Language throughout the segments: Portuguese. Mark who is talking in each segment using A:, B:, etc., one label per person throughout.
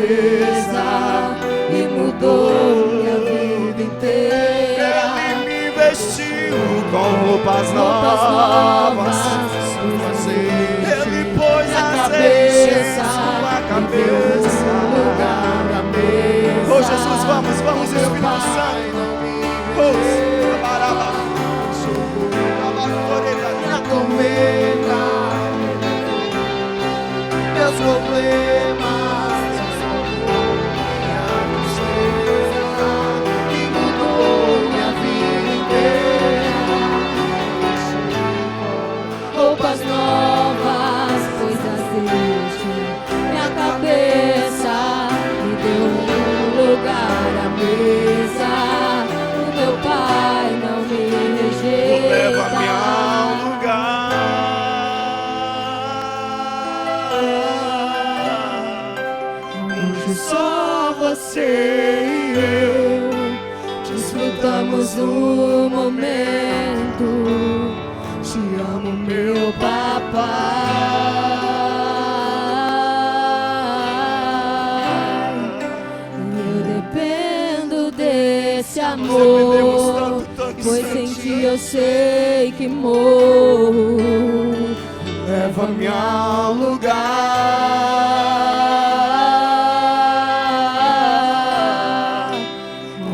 A: cabeça e mudou minha vida inteira.
B: Ele me vestiu com roupas novas. Ele pôs azeite em sua cabeça. Oh Jesus, vamos, Espírito Santo. Oh, abaraba.
A: Minha tormenta, meus problemas, minha tristeza, que mudou minha vida inteira. Roupas novas, pôs azeite, minha cabeça me deu um lugar à mesa. O meu Pai não me rejeita.
B: Leva-me ao lugar
A: onde só você e eu desfrutamos do momento. Te amo, meu papai. E eu dependo desse amor, pois sem ti eu sei que morro.
B: leva-me ao lugar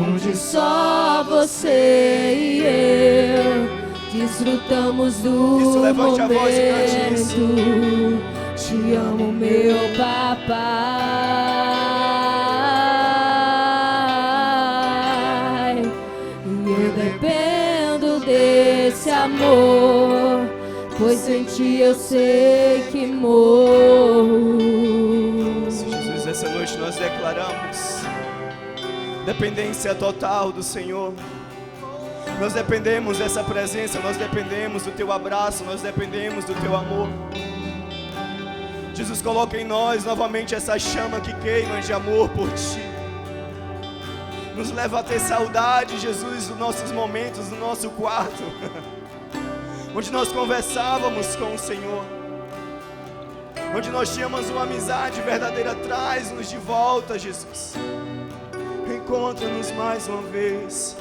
A: onde só você e eu desfrutamos do
B: Isso, levante a voz e cante
A: momento. Te amo, meu papai. E eu dependo desse amor, pois sem ti eu sei que morro.
B: Jesus, essa noite nós declaramos dependência total do Senhor. Nós dependemos dessa presença, nós dependemos do teu abraço, nós dependemos do teu amor. Jesus, coloca em nós novamente essa chama que queima de amor por ti. Nos leva a ter saudade, Jesus, dos nossos momentos, do nosso quarto, onde nós conversávamos com o Senhor, onde nós tínhamos uma amizade verdadeira. Traz-nos de volta, Jesus. Encontra-nos mais uma vez.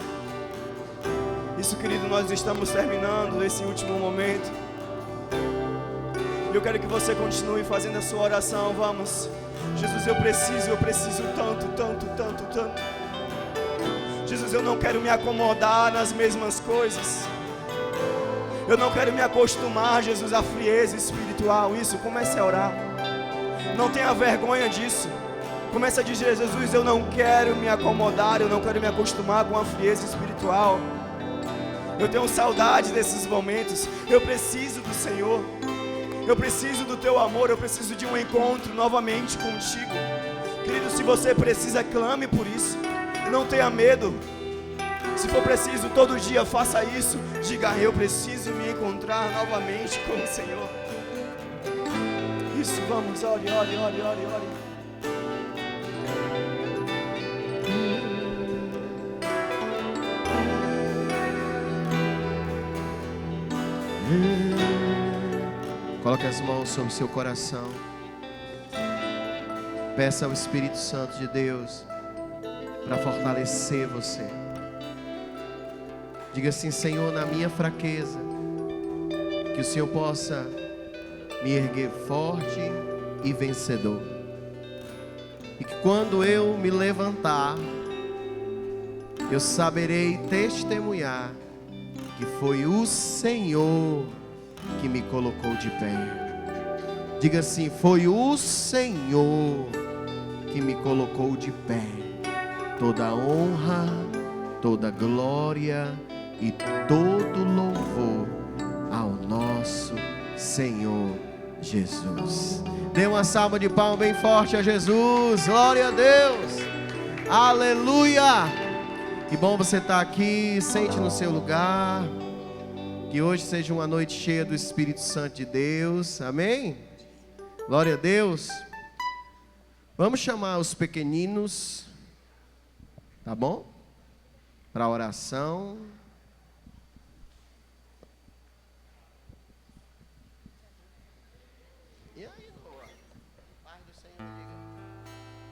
B: Isso, querido, nós estamos terminando esse último momento. E eu quero que você continue fazendo a sua oração. Vamos. Jesus, eu preciso tanto, tanto, tanto, tanto. Jesus, eu não quero me acomodar nas mesmas coisas. Eu não quero me acostumar, Jesus, à frieza espiritual. Isso, comece a orar. Não tenha vergonha disso. Comece a dizer: Jesus, eu não quero me acomodar, eu não quero me acostumar com a frieza espiritual. Eu tenho saudade desses momentos. Eu preciso do Senhor. Eu preciso do teu amor. Eu preciso de um encontro novamente contigo. Querido, se você precisa, clame por isso. Não tenha medo. Se for preciso, todo dia faça isso. Diga: eu preciso me encontrar novamente com o Senhor. Isso, vamos, ore, ore, ore, ore, ore.
C: Coloque as mãos sobre o seu coração. Peça ao Espírito Santo de Deus para fortalecer você. Diga assim: Senhor, na minha fraqueza, que o Senhor possa me erguer forte e vencedor. E que quando eu me levantar, eu saberei testemunhar que foi o Senhor que me colocou de pé. Diga assim: foi o Senhor que me colocou de pé. Toda honra, toda glória e todo louvor ao nosso Senhor Jesus. Dê uma salva de palmas bem forte a Jesus. Glória a Deus. Aleluia. Que bom você estar aqui. Sente no seu lugar. Que hoje seja uma noite cheia do Espírito Santo de Deus. Amém? Glória a Deus. Vamos chamar os pequeninos, tá bom? Para a oração. E aí, Noah? Paz do Senhor,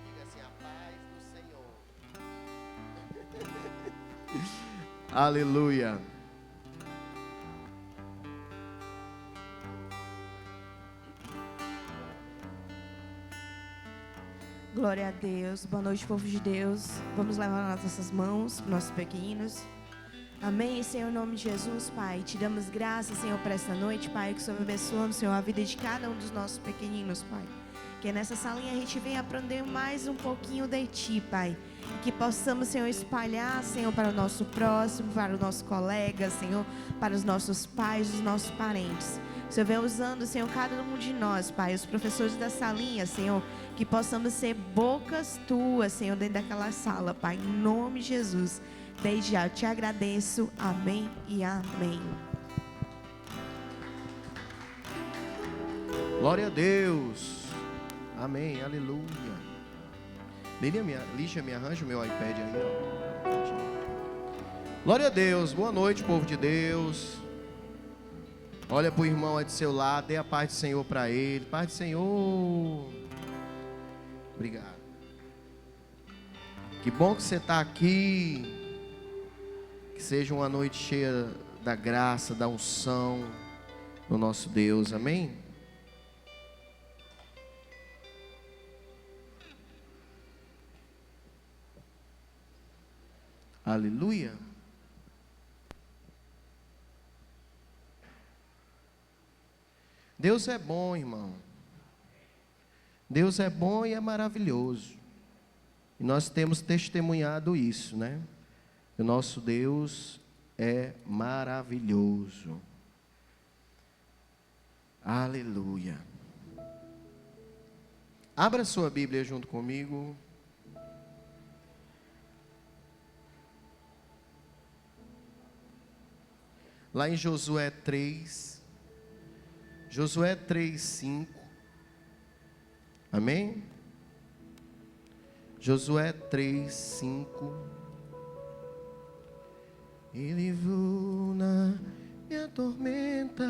C: diga assim: Aleluia.
D: Glória a Deus. Boa noite, povo de Deus. Vamos levar nas nossas mãos, nossos pequeninos. Amém, Senhor, em nome de Jesus, Pai. Te damos graças, Senhor, por esta noite, Pai. Que o Senhor abençoando, Senhor, a vida de cada um dos nossos pequeninos, Pai. Que nessa salinha a gente venha aprender mais um pouquinho de Ti, Pai. Que possamos, Senhor, espalhar, Senhor, para o nosso próximo, para o nosso colega, Senhor, para os nossos pais, os nossos parentes. O Senhor vem usando, Senhor, cada um de nós, Pai, os professores da salinha, Senhor, que possamos ser bocas Tuas, Senhor, dentro daquela sala, Pai, em nome de Jesus. Desde já eu te agradeço. Amém e amém.
C: Glória a Deus. Amém, aleluia. Lígia, me arranja o meu iPad aí, ó. Glória a Deus, boa noite, povo de Deus. Olha para o irmão aí do seu lado, dê a paz do Senhor para ele. Paz do Senhor. Obrigado. Que bom que você está aqui. Que seja uma noite cheia da graça, da unção do nosso Deus, amém? Aleluia. Deus é bom, irmão. Deus é bom e é maravilhoso. E nós temos testemunhado isso, né? O nosso Deus é maravilhoso. Aleluia. Abra sua Bíblia junto comigo. Lá em Josué 3. Josué 3:5. Amém? Josué 3:5. E livrou na minha tormenta.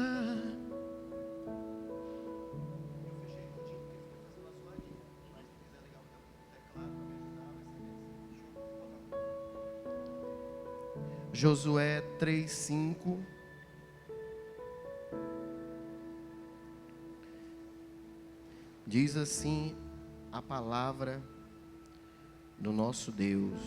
C: Josué 3:5. Diz assim a palavra do nosso Deus.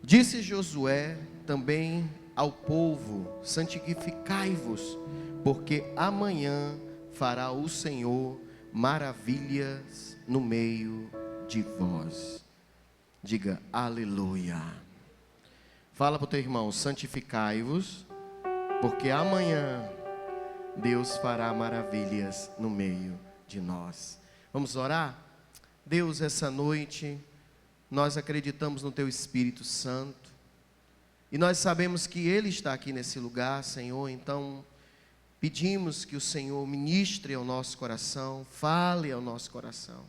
C: Disse Josué também ao povo: santificai-vos, porque amanhã fará o Senhor maravilhas no meio de vós. Diga aleluia. Fala para o teu irmão: santificai-vos, porque amanhã Deus fará maravilhas no meio de nós. Vamos orar? Deus, essa noite nós acreditamos no Teu Espírito Santo, e nós sabemos que Ele está aqui nesse lugar, Senhor. Então pedimos que o Senhor ministre ao nosso coração, fale ao nosso coração,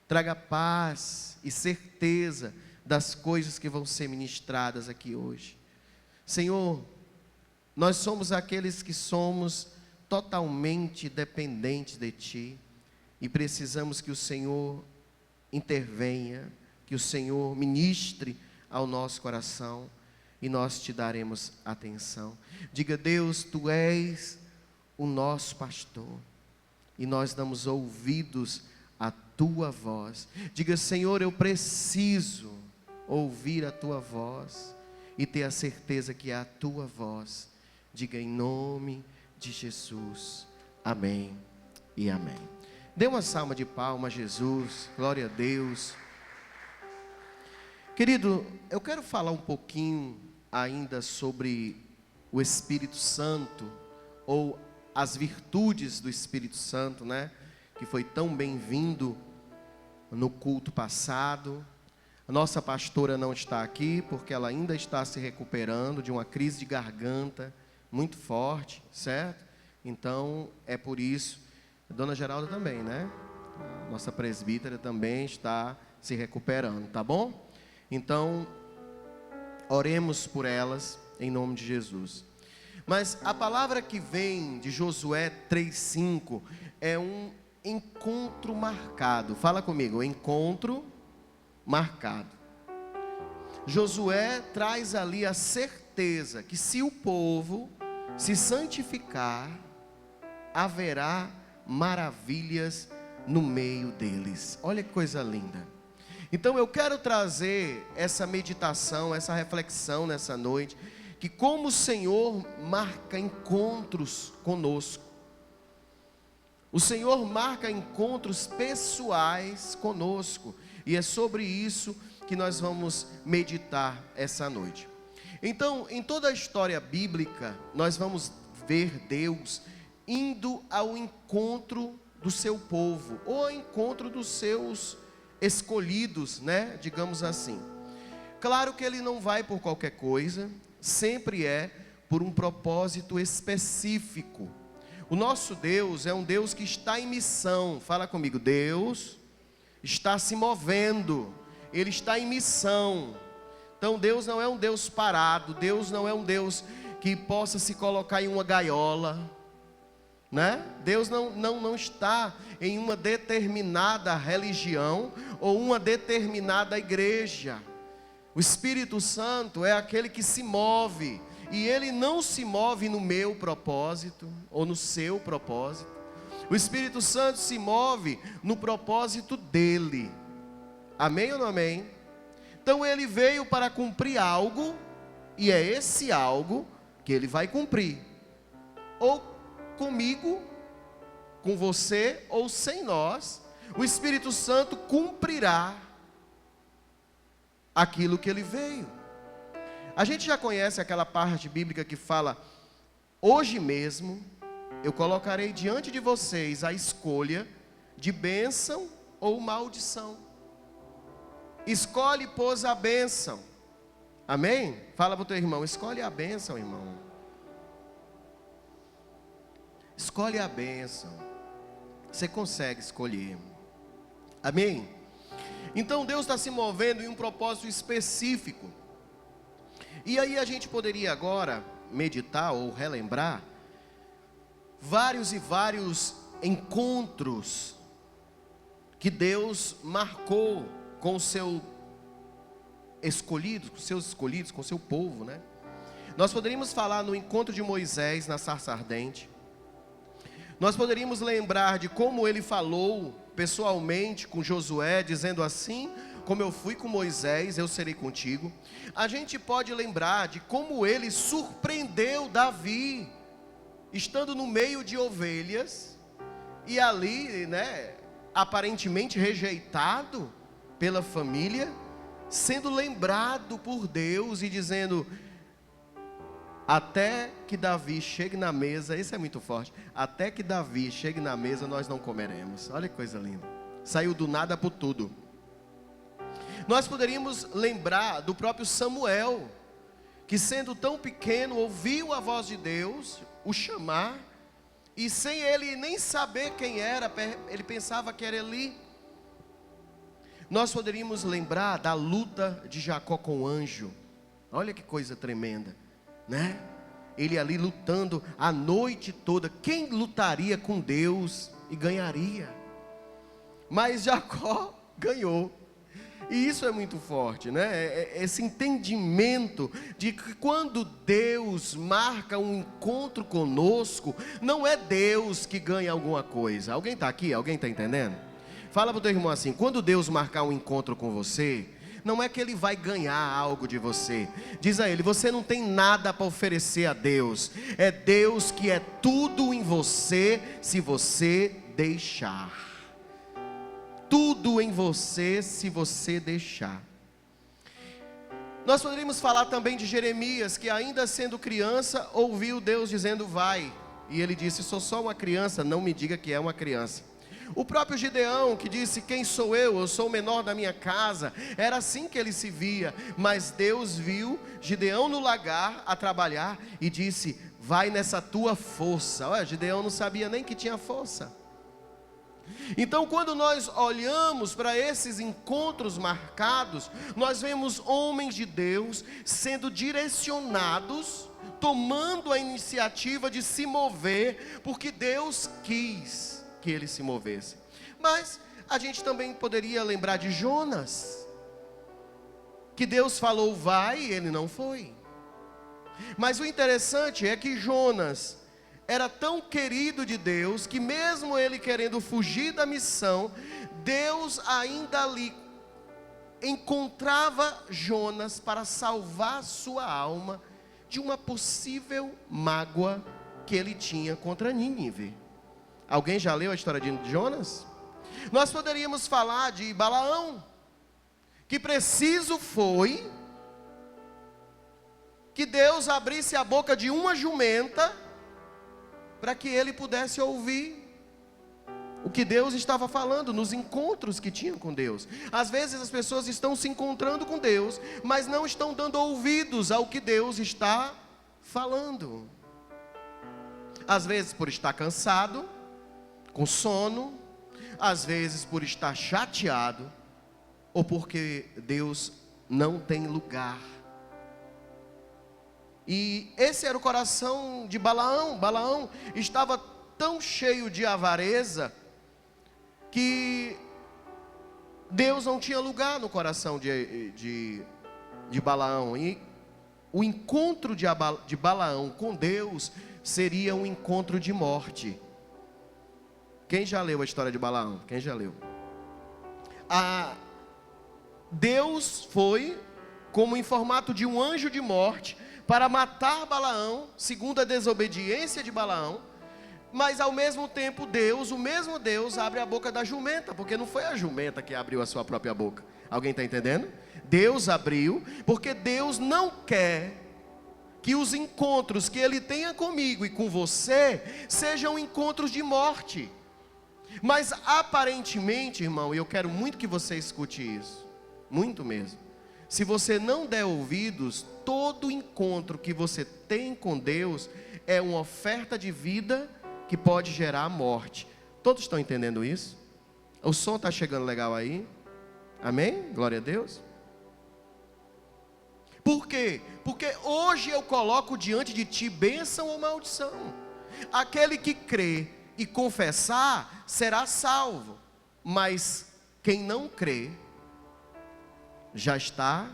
C: traga paz e certeza das coisas que vão ser ministradas aqui hoje. Senhor, nós somos aqueles que somos totalmente dependentes de Ti, e precisamos que o Senhor intervenha, que o Senhor ministre ao nosso coração, e nós Te daremos atenção. Diga: Deus, Tu és o nosso pastor, e nós damos ouvidos à Tua voz. Diga: Senhor, eu preciso ouvir a Tua voz, e ter a certeza que é a Tua voz. Diga: em nome de Jesus, amém e amém. Dê uma salva de palmas a Jesus, glória a Deus. Querido, eu quero falar um pouquinho ainda sobre o Espírito Santo, ou as virtudes do Espírito Santo, né? Que foi tão bem-vindo no culto passado. A nossa pastora não está aqui, porque ela ainda está se recuperando de uma crise de garganta muito forte, certo? Então, é por isso. A Dona Geralda também, né? A nossa presbítera também está se recuperando, tá bom? Então, oremos por elas, em nome de Jesus. Mas a palavra que vem de Josué 3:5 é encontro marcado. Fala comigo, encontro marcado. Josué traz ali a certeza que se o povo se santificar, haverá maravilhas no meio deles. Olha que coisa linda. Então eu quero trazer essa meditação, essa reflexão nessa noite, que como o Senhor marca encontros conosco. O Senhor marca encontros pessoais conosco. E é sobre isso que nós vamos meditar essa noite. Então, em toda a história bíblica, nós vamos ver Deus indo ao encontro do seu povo, ou ao encontro dos seus escolhidos, né? Digamos assim. Claro que Ele não vai por qualquer coisa, sempre é por um propósito específico. O nosso Deus é um Deus que está em missão. Fala comigo, Deus está se movendo, Ele está em missão. Então Deus não é um Deus parado, Deus não é um Deus que possa se colocar em uma gaiola, né? Deus não está em uma determinada religião ou uma determinada igreja. O Espírito Santo é aquele que se move, e Ele não se move no meu propósito ou no seu propósito. O Espírito Santo se move no propósito dEle. Amém ou não amém? Então Ele veio para cumprir algo, e é esse algo que Ele vai cumprir. Ou comigo, com você, ou sem nós, o Espírito Santo cumprirá aquilo que Ele veio. A gente já conhece aquela parte bíblica que fala: hoje mesmo eu colocarei diante de vocês a escolha de bênção ou maldição. Escolhe, pois, a bênção. Amém? Fala para o teu irmão, escolhe a bênção, irmão. Escolhe a bênção. Você consegue escolher. Amém? Então Deus está se movendo em um propósito específico. E aí a gente poderia agora meditar ou relembrar vários e vários encontros que Deus marcou com os seus escolhidos, com o seu povo, né? Nós poderíamos falar no encontro de Moisés na sarça ardente. Nós poderíamos lembrar de como ele falou pessoalmente com Josué, dizendo assim: como eu fui com Moisés, eu serei contigo. A gente pode lembrar de como ele surpreendeu Davi, estando no meio de ovelhas, e ali, né, aparentemente rejeitado pela família, sendo lembrado por Deus e dizendo: até que Davi chegue na mesa, isso é muito forte, até que Davi chegue na mesa nós não comeremos. Olha que coisa linda, saiu do nada por tudo. Nós poderíamos lembrar do próprio Samuel, que sendo tão pequeno, ouviu a voz de Deus o chamar, e sem ele nem saber quem era, ele pensava que era Eli. Nós poderíamos lembrar da luta de Jacó com o anjo. Olha que coisa tremenda, né? Ele ali lutando a noite toda. Quem lutaria com Deus e ganharia? Mas Jacó ganhou. E isso é muito forte, né? Esse entendimento de que quando Deus marca um encontro conosco, não é Deus que ganha alguma coisa. Alguém está aqui? Alguém está entendendo? Fala para o teu irmão assim: quando Deus marcar um encontro com você, não é que Ele vai ganhar algo de você. Diz a Ele: você não tem nada para oferecer a Deus. É Deus que é tudo em você, se você deixar. Tudo em você, se você deixar. Nós poderíamos falar também de Jeremias, que ainda sendo criança, ouviu Deus dizendo: vai. E ele disse: sou só uma criança, não me diga que é uma criança. O próprio Gideão, que disse: quem sou eu sou o menor da minha casa. Era assim que ele se via. Mas Deus viu Gideão no lagar a trabalhar e disse: vai nessa tua força. Olha, Gideão não sabia nem que tinha força. Então, quando nós olhamos para esses encontros marcados, nós vemos homens de Deus sendo direcionados, tomando a iniciativa de se mover, porque Deus quis. que ele se movesse. Mas a gente também poderia lembrar de Jonas, que Deus falou vai e ele não foi. Mas o interessante é que Jonas era tão querido de Deus, que mesmo ele querendo fugir da missão, Deus ainda ali encontrava Jonas para salvar sua alma de uma possível mágoa que ele tinha contra Nínive. Alguém já leu a história de Jonas? Nós poderíamos falar de Balaão, que preciso foi que Deus abrisse a boca de uma jumenta para que ele pudesse ouvir o que Deus estava falando nos encontros que tinha com Deus. Às vezes as pessoas estão se encontrando com Deus, mas não estão dando ouvidos ao que Deus está falando. Às vezes por estar cansado, com sono, às vezes por estar chateado, ou porque Deus não tem lugar. E esse era o coração de Balaão. Balaão estava tão cheio de avareza que Deus não tinha lugar no coração de Balaão. E o encontro de Balaão com Deus seria um encontro de morte. Quem já leu a história de Balaão? Quem já leu? Deus foi como em formato de um anjo de morte para matar Balaão, segundo a desobediência de Balaão. Mas ao mesmo tempo o mesmo Deus abre a boca da jumenta, porque não foi a jumenta que abriu a sua própria boca. Alguém está entendendo? Deus abriu, porque Deus não quer que os encontros que Ele tenha comigo e com você sejam encontros de morte. Mas aparentemente, irmão, e eu quero muito que você escute isso, muito mesmo. Se você não der ouvidos, todo encontro que você tem com Deus é uma oferta de vida que pode gerar morte. Todos estão entendendo isso? O som está chegando legal aí? Amém? Glória a Deus. Por quê? Porque hoje eu coloco diante de ti bênção ou maldição. Aquele que crê e confessar será salvo, mas quem não crê já está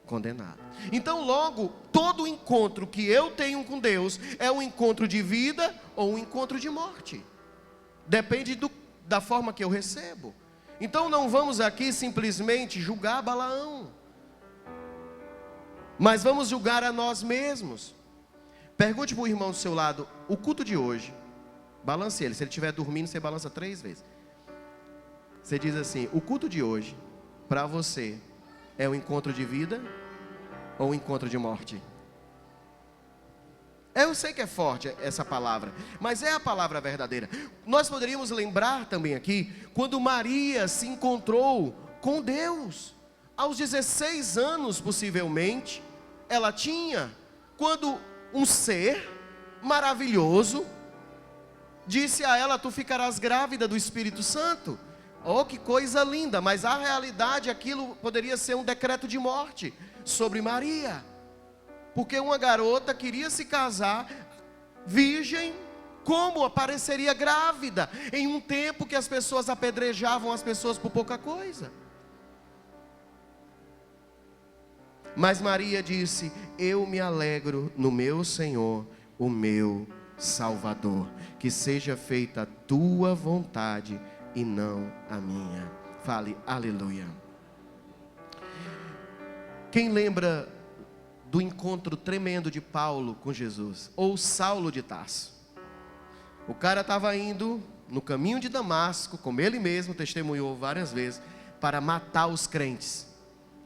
C: condenado. Então logo, todo encontro que eu tenho com Deus é um encontro de vida ou um encontro de morte. Depende da forma que eu recebo. Então não vamos aqui simplesmente julgar Balaão, mas vamos julgar a nós mesmos. Pergunte para o irmão do seu lado, o culto de hoje, balance ele, se ele estiver dormindo você balança 3 vezes. Você diz assim, o culto de hoje para você é um encontro de vida ou um encontro de morte? Eu sei que é forte essa palavra, mas é a palavra verdadeira. Nós poderíamos lembrar também aqui, quando Maria se encontrou com Deus, aos 16 anos possivelmente, ela tinha, quando um ser maravilhoso disse a ela, tu ficarás grávida do Espírito Santo. Oh, que coisa linda, mas a realidade, aquilo poderia ser um decreto de morte sobre Maria, porque uma garota queria se casar virgem, como apareceria grávida, em um tempo que as pessoas apedrejavam as pessoas por pouca coisa. Mas Maria disse, eu me alegro no meu Senhor, o meu Salvador, que seja feita a tua vontade e não a minha. Fale aleluia. Quem lembra do encontro tremendo de Paulo com Jesus, ou Saulo de Tarso? O cara estava indo no caminho de Damasco, como ele mesmo testemunhou várias vezes, para matar os crentes.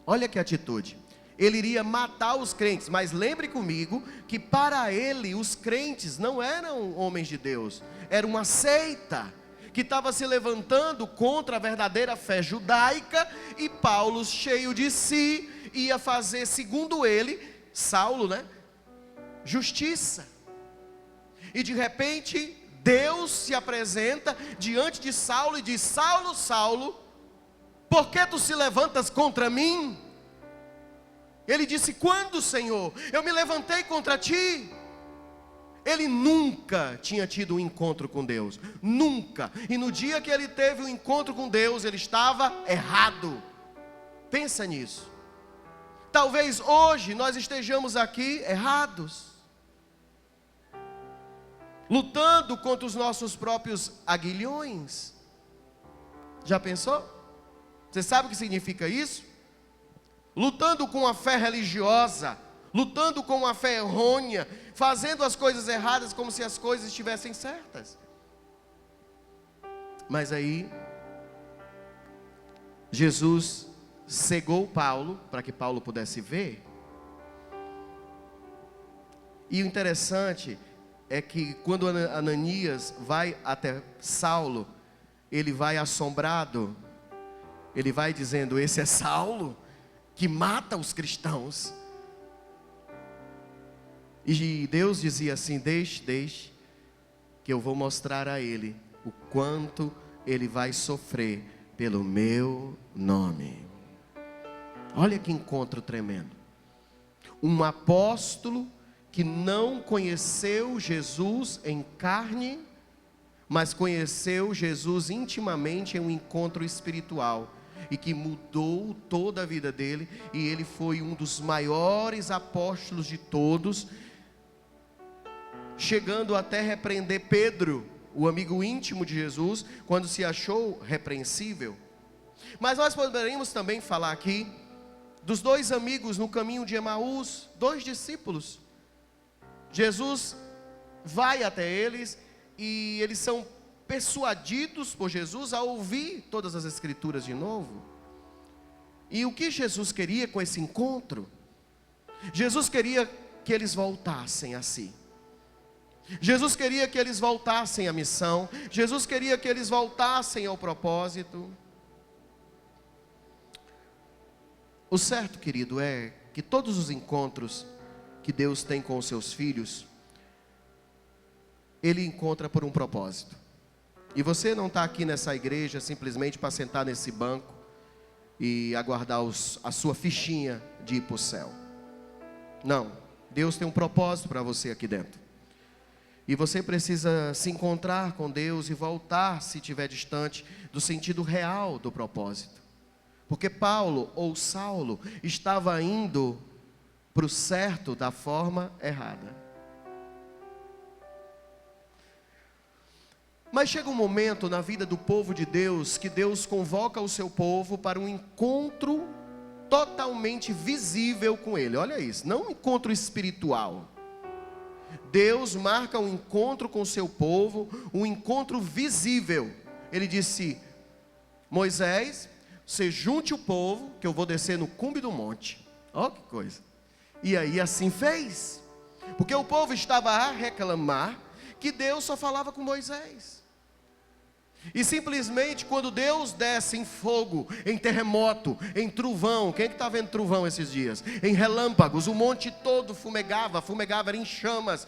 C: Olha que atitude. Ele iria matar os crentes, mas lembre comigo que para ele os crentes não eram homens de Deus, era uma seita que estava se levantando contra a verdadeira fé judaica, e Paulo, cheio de si, ia fazer, segundo ele, Saulo, justiça. E de repente, Deus se apresenta diante de Saulo e diz, Saulo, Saulo, por que tu se levantas contra mim? Ele disse, quando, Senhor? Eu me levantei contra ti. Ele nunca tinha tido um encontro com Deus. Nunca. E no dia que ele teve um encontro com Deus, ele estava errado. Pensa nisso. Talvez hoje nós estejamos aqui errados, lutando contra os nossos próprios aguilhões. Já pensou? Você sabe o que significa isso? Lutando com a fé religiosa, lutando com a fé errônea, fazendo as coisas erradas como se as coisas estivessem certas. Mas aí, Jesus cegou Paulo, para que Paulo pudesse ver. E o interessante é que quando Ananias vai até Saulo, ele vai assombrado, ele vai dizendo: esse é Saulo, que mata os cristãos. E Deus dizia assim: deixe, que eu vou mostrar a ele o quanto ele vai sofrer pelo meu nome. Olha que encontro tremendo. Um apóstolo que não conheceu Jesus em carne, mas conheceu Jesus intimamente em um encontro espiritual, e que mudou toda a vida dele, e ele foi um dos maiores apóstolos de todos, chegando até repreender Pedro, o amigo íntimo de Jesus, quando se achou repreensível. Mas nós poderíamos também falar aqui dos dois amigos no caminho de Emaús, dois discípulos. Jesus vai até eles e eles são persuadidos por Jesus a ouvir todas as escrituras de novo. E o que Jesus queria com esse encontro? Jesus queria que eles voltassem a si. Jesus queria que eles voltassem à missão. Jesus queria que eles voltassem ao propósito. O certo, querido, é que todos os encontros que Deus tem com os seus filhos, Ele encontra por um propósito. E você não está aqui nessa igreja simplesmente para sentar nesse banco e aguardar a sua fichinha de ir para o céu. Não, Deus tem um propósito para você aqui dentro. E você precisa se encontrar com Deus e voltar, se estiver distante, do sentido real do propósito. Porque Paulo, ou Saulo, estava indo para o certo da forma errada. Mas chega um momento na vida do povo de Deus, que Deus convoca o seu povo para um encontro totalmente visível com Ele. Olha isso, não um encontro espiritual. Deus marca um encontro com o seu povo, um encontro visível. Ele disse: Moisés, você junte o povo, que eu vou descer no cume do monte. Olha que coisa. E aí assim fez. Porque o povo estava a reclamar que Deus só falava com Moisés. E simplesmente quando Deus desce em fogo, em terremoto, em trovão. Quem é que está vendo trovão esses dias? Em relâmpagos, o monte todo fumegava, era em chamas.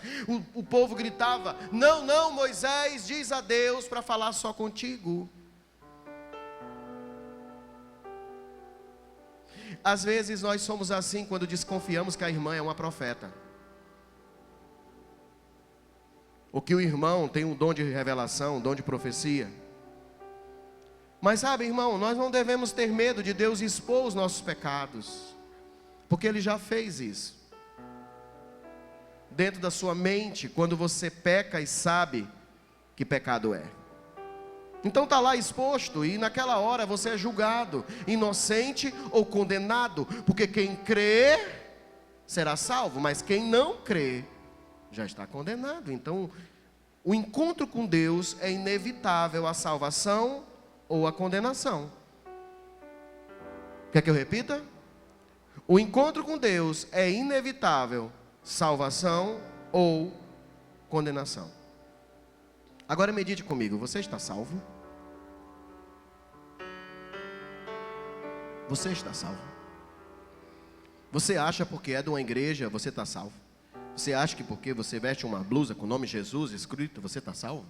C: O povo gritava: não, não, Moisés, diz a Deus para falar só contigo. Às vezes nós somos assim quando desconfiamos que a irmã é uma profeta, ou que o irmão tem um dom de revelação, um dom de profecia. Mas sabe, irmão, nós não devemos ter medo de Deus expor os nossos pecados, porque Ele já fez isso. Dentro da sua mente, quando você peca e sabe que pecado é. Então está lá exposto, e naquela hora você é julgado, inocente ou condenado, porque quem crê será salvo, mas quem não crê já está condenado. Então o encontro com Deus é inevitável a salvação ou a condenação. Quer que eu repita? O encontro com Deus é inevitável salvação ou condenação. Agora medite comigo, você está salvo? Você está salvo? Você acha porque é de uma igreja, você está salvo? Você acha que porque você veste uma blusa com o nome Jesus escrito, você está salvo?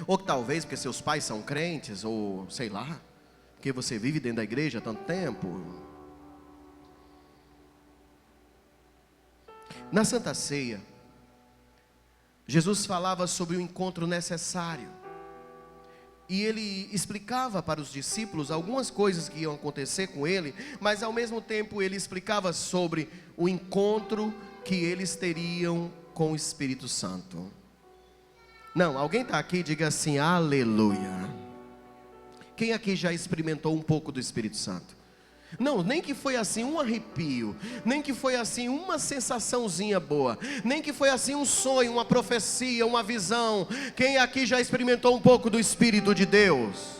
C: Ou que talvez porque seus pais são crentes, ou sei lá, porque você vive dentro da igreja há tanto tempo. Na Santa Ceia, Jesus falava sobre o encontro necessário. E ele explicava para os discípulos algumas coisas que iam acontecer com ele, mas ao mesmo tempo ele explicava sobre o encontro que eles teriam com o Espírito Santo. Não, alguém está aqui, diga assim, aleluia. Quem aqui já experimentou um pouco do Espírito Santo? Não, nem que foi assim um arrepio, nem que foi assim uma sensaçãozinha boa, nem que foi assim um sonho, uma profecia, uma visão. Quem aqui já experimentou um pouco do Espírito de Deus?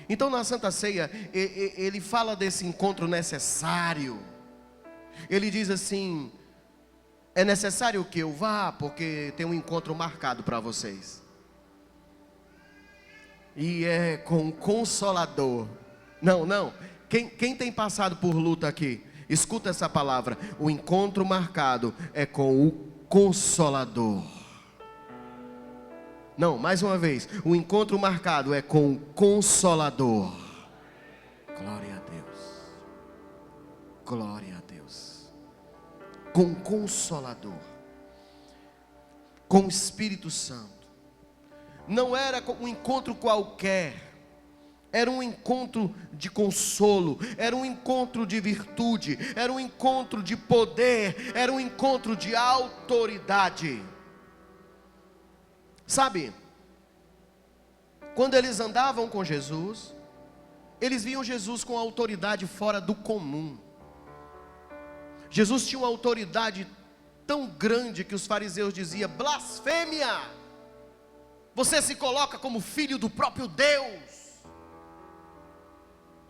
C: Então na Santa Ceia, ele fala desse encontro necessário. Ele diz assim, é necessário que eu vá, porque tem um encontro marcado para vocês. E é com o Consolador. Não, quem tem passado por luta aqui, escuta essa palavra, o encontro marcado é com o Consolador. Não, mais uma vez, o encontro marcado é com o Consolador. Glória a Deus, glória a Deus. Com o Consolador, com o Espírito Santo. Não era um encontro qualquer, era um encontro de consolo, era um encontro de virtude, era um encontro de poder, era um encontro de autoridade. Sabe, quando eles andavam com Jesus, eles viam Jesus com autoridade fora do comum. Jesus tinha uma autoridade tão grande que os fariseus diziam, blasfêmia! Você se coloca como filho do próprio Deus.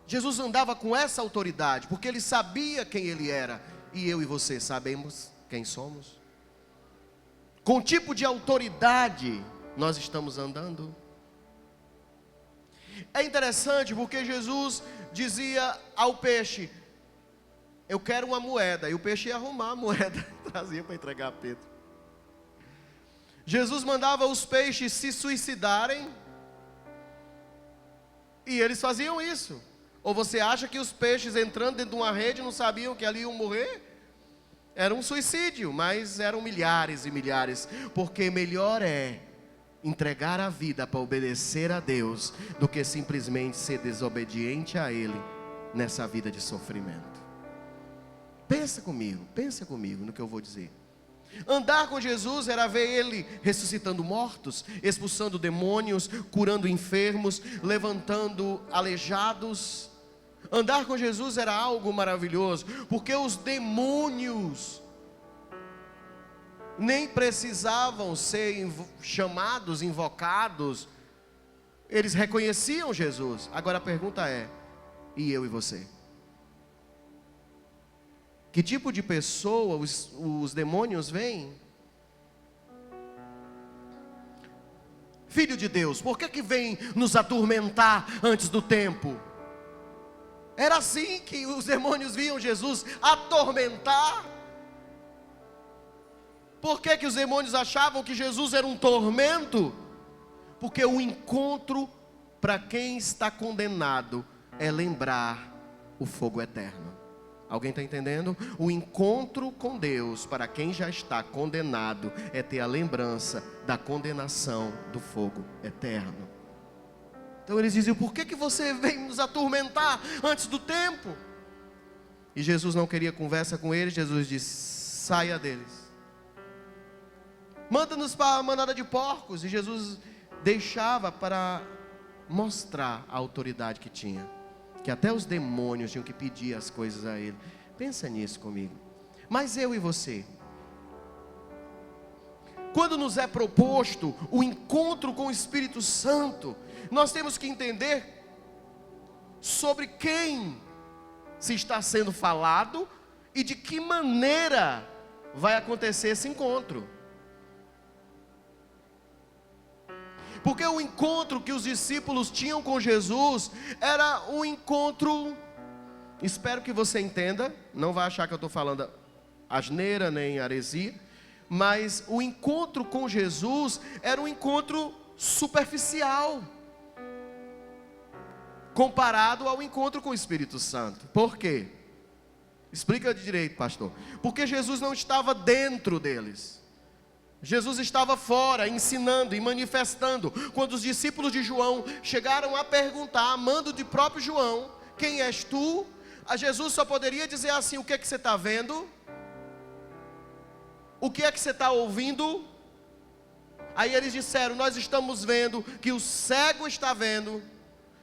C: Jesus andava com essa autoridade, porque ele sabia quem ele era. E eu e você sabemos quem somos? Com que tipo de autoridade nós estamos andando? É interessante porque Jesus dizia ao peixe, eu quero uma moeda. E o peixe ia arrumar a moeda, trazia para entregar a Pedro. Jesus mandava os peixes se suicidarem, e eles faziam isso. Ou você acha que os peixes entrando dentro de uma rede não sabiam que ali iam morrer? Era um suicídio, mas eram milhares e milhares. Porque melhor é entregar a vida para obedecer a Deus do que simplesmente ser desobediente a Ele nessa vida de sofrimento. Pensa comigo no que eu vou dizer. Andar com Jesus era ver Ele ressuscitando mortos, expulsando demônios, curando enfermos, levantando aleijados. Andar com Jesus era algo maravilhoso, porque os demônios nem precisavam ser chamados, invocados. Eles reconheciam Jesus. Agora a pergunta é, e eu e você? Que tipo de pessoa os demônios veem? Filho de Deus, por que vem nos atormentar antes do tempo? Era assim que os demônios viam Jesus, atormentar. Por que os demônios achavam que Jesus era um tormento? Porque o encontro para quem está condenado é lembrar o fogo eterno. Alguém está entendendo? O encontro com Deus para quem já está condenado é ter a lembrança da condenação do fogo eterno. Então eles diziam, por que você vem nos atormentar antes do tempo? E Jesus não queria conversa com eles. Jesus disse, saia deles, manda-nos para a manada de porcos. E Jesus deixava para mostrar a autoridade que tinha, que até os demônios tinham que pedir as coisas a Ele. Pensa nisso comigo. Mas eu e você, quando nos é proposto o encontro com o Espírito Santo, nós temos que entender sobre quem se está sendo falado e de que maneira vai acontecer esse encontro. Porque o encontro que os discípulos tinham com Jesus era um encontro, espero que você entenda, não vai achar que eu estou falando asneira nem heresia, mas o encontro com Jesus era um encontro superficial, comparado ao encontro com o Espírito Santo. Por quê? Explica de direito, pastor. Porque Jesus não estava dentro deles. Jesus estava fora, ensinando e manifestando. Quando os discípulos de João chegaram a perguntar, amando de próprio João, quem és tu? A Jesus só poderia dizer assim, o que é que você está vendo? O que é que você está ouvindo? Aí eles disseram, nós estamos vendo que o cego está vendo,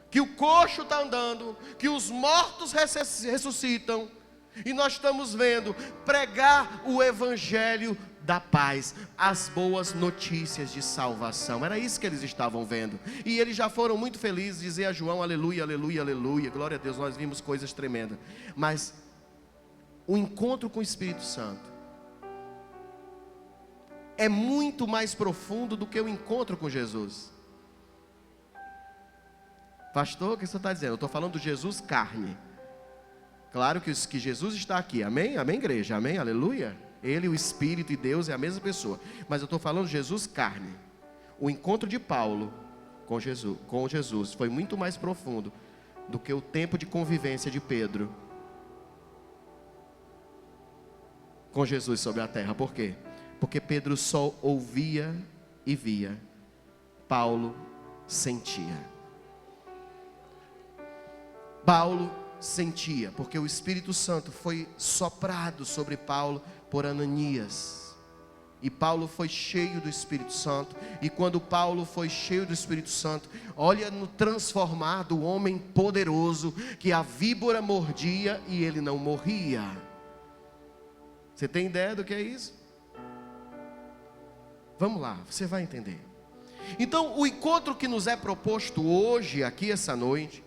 C: que o coxo está andando, que os mortos ressuscitam, e nós estamos vendo pregar o evangelho da paz, as boas notícias de salvação. Era isso que eles estavam vendo. E eles já foram muito felizes, dizer a João, aleluia, aleluia, aleluia, glória a Deus, nós vimos coisas tremendas. Mas o encontro com o Espírito Santo é muito mais profundo do que o encontro com Jesus. Pastor, o que você está dizendo? Eu estou falando do Jesus carne. Claro que Jesus está aqui, amém? Amém, igreja, amém, aleluia. Ele, o Espírito e Deus é a mesma pessoa. Mas eu estou falando de Jesus carne. O encontro de Paulo com Jesus foi muito mais profundo do que o tempo de convivência de Pedro com Jesus sobre a terra. Por quê? Porque Pedro só ouvia e via. Paulo sentia. Paulo sentia, porque o Espírito Santo foi soprado sobre Paulo por Ananias. E Paulo foi cheio do Espírito Santo. E quando Paulo foi cheio do Espírito Santo, olha no transformar do homem poderoso, que a víbora mordia e ele não morria. Você tem ideia do que é isso? Vamos lá, você vai entender. Então, o encontro que nos é proposto hoje, aqui essa noite,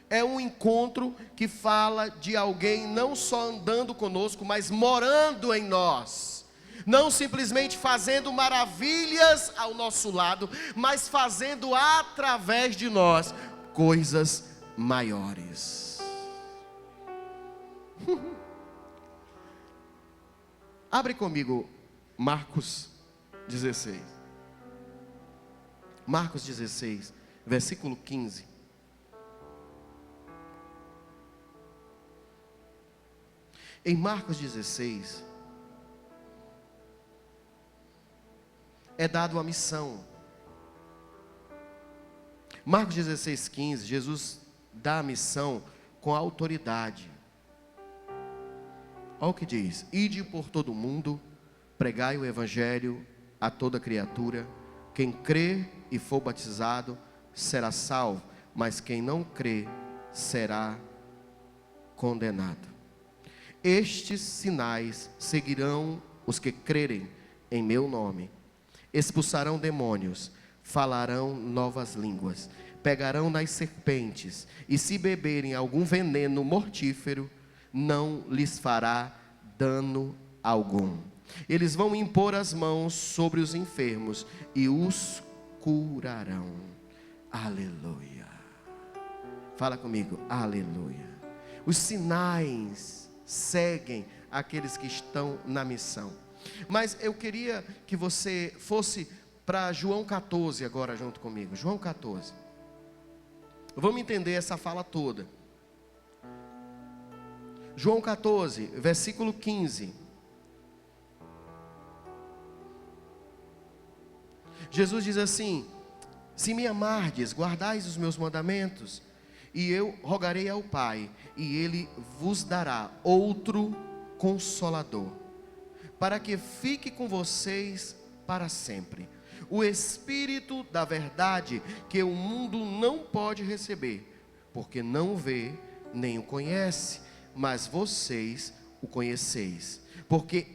C: é um encontro que fala de alguém não só andando conosco, mas morando em nós. Não simplesmente fazendo maravilhas ao nosso lado, mas fazendo através de nós coisas maiores. Abre comigo Marcos 16. Marcos 16, versículo 15. Em Marcos 16, é dado a missão. Marcos 16, 15, Jesus dá a missão com autoridade. Olha o que diz: ide por todo o mundo, pregai o evangelho a toda criatura. Quem crê e for batizado será salvo, mas quem não crê será condenado. Estes sinais seguirão os que crerem em meu nome. Expulsarão demônios, falarão novas línguas, pegarão nas serpentes, e se beberem algum veneno mortífero, não lhes fará dano algum. Eles vão impor as mãos sobre os enfermos e os curarão. Aleluia. Fala comigo, aleluia. Os sinais seguem aqueles que estão na missão. Mas eu queria que você fosse para João 14 agora junto comigo. João 14. Vamos entender essa fala toda. João 14, versículo 15. Jesus diz assim: se me amardes, guardais os meus mandamentos, e eu rogarei ao Pai, e Ele vos dará outro Consolador, para que fique com vocês para sempre. O Espírito da verdade, que o mundo não pode receber, porque não o vê, nem o conhece, mas vocês o conheceis, porque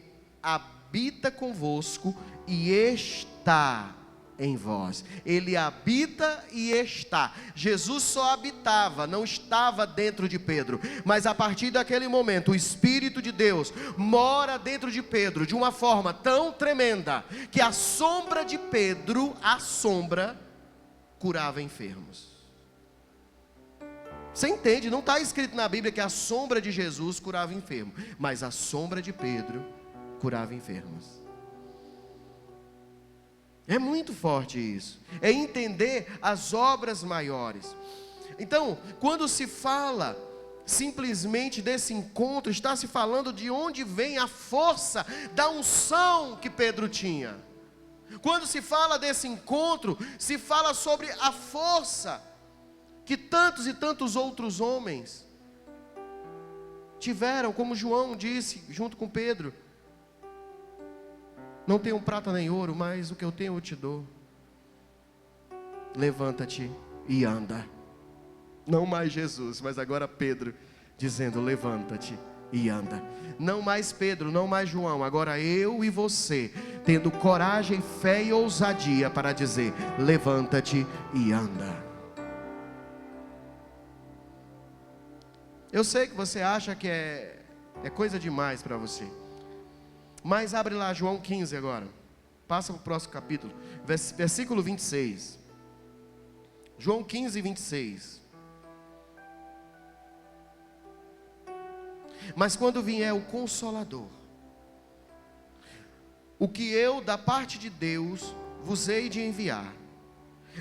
C: habita convosco e está em vós. Ele habita e está. Jesus só habitava, não estava dentro de Pedro, mas a partir daquele momento o Espírito de Deus mora dentro de Pedro de uma forma tão tremenda que a sombra de Pedro, a sombra, curava enfermos. Você entende? Não está escrito na Bíblia que a sombra de Jesus curava enfermo, mas a sombra de Pedro curava enfermos. É muito forte isso. É entender as obras maiores. Então, quando se fala simplesmente desse encontro, está se falando de onde vem a força da unção que Pedro tinha. Quando se fala desse encontro, se fala sobre a força que tantos e tantos outros homens tiveram, como João disse, junto com Pedro: não tenho prata nem ouro, mas o que eu tenho eu te dou. Levanta-te e anda. Não mais Jesus, mas agora Pedro dizendo: levanta-te e anda. Não mais Pedro, não mais João, agora eu e você, tendo coragem, fé e ousadia para dizer: levanta-te e anda. Eu sei que você acha que é coisa demais para você, mas abre lá João 15 agora. Passa para o próximo capítulo, versículo 26. João 15, 26. Mas quando vier o Consolador, o que eu, da parte de Deus, vos hei de enviar,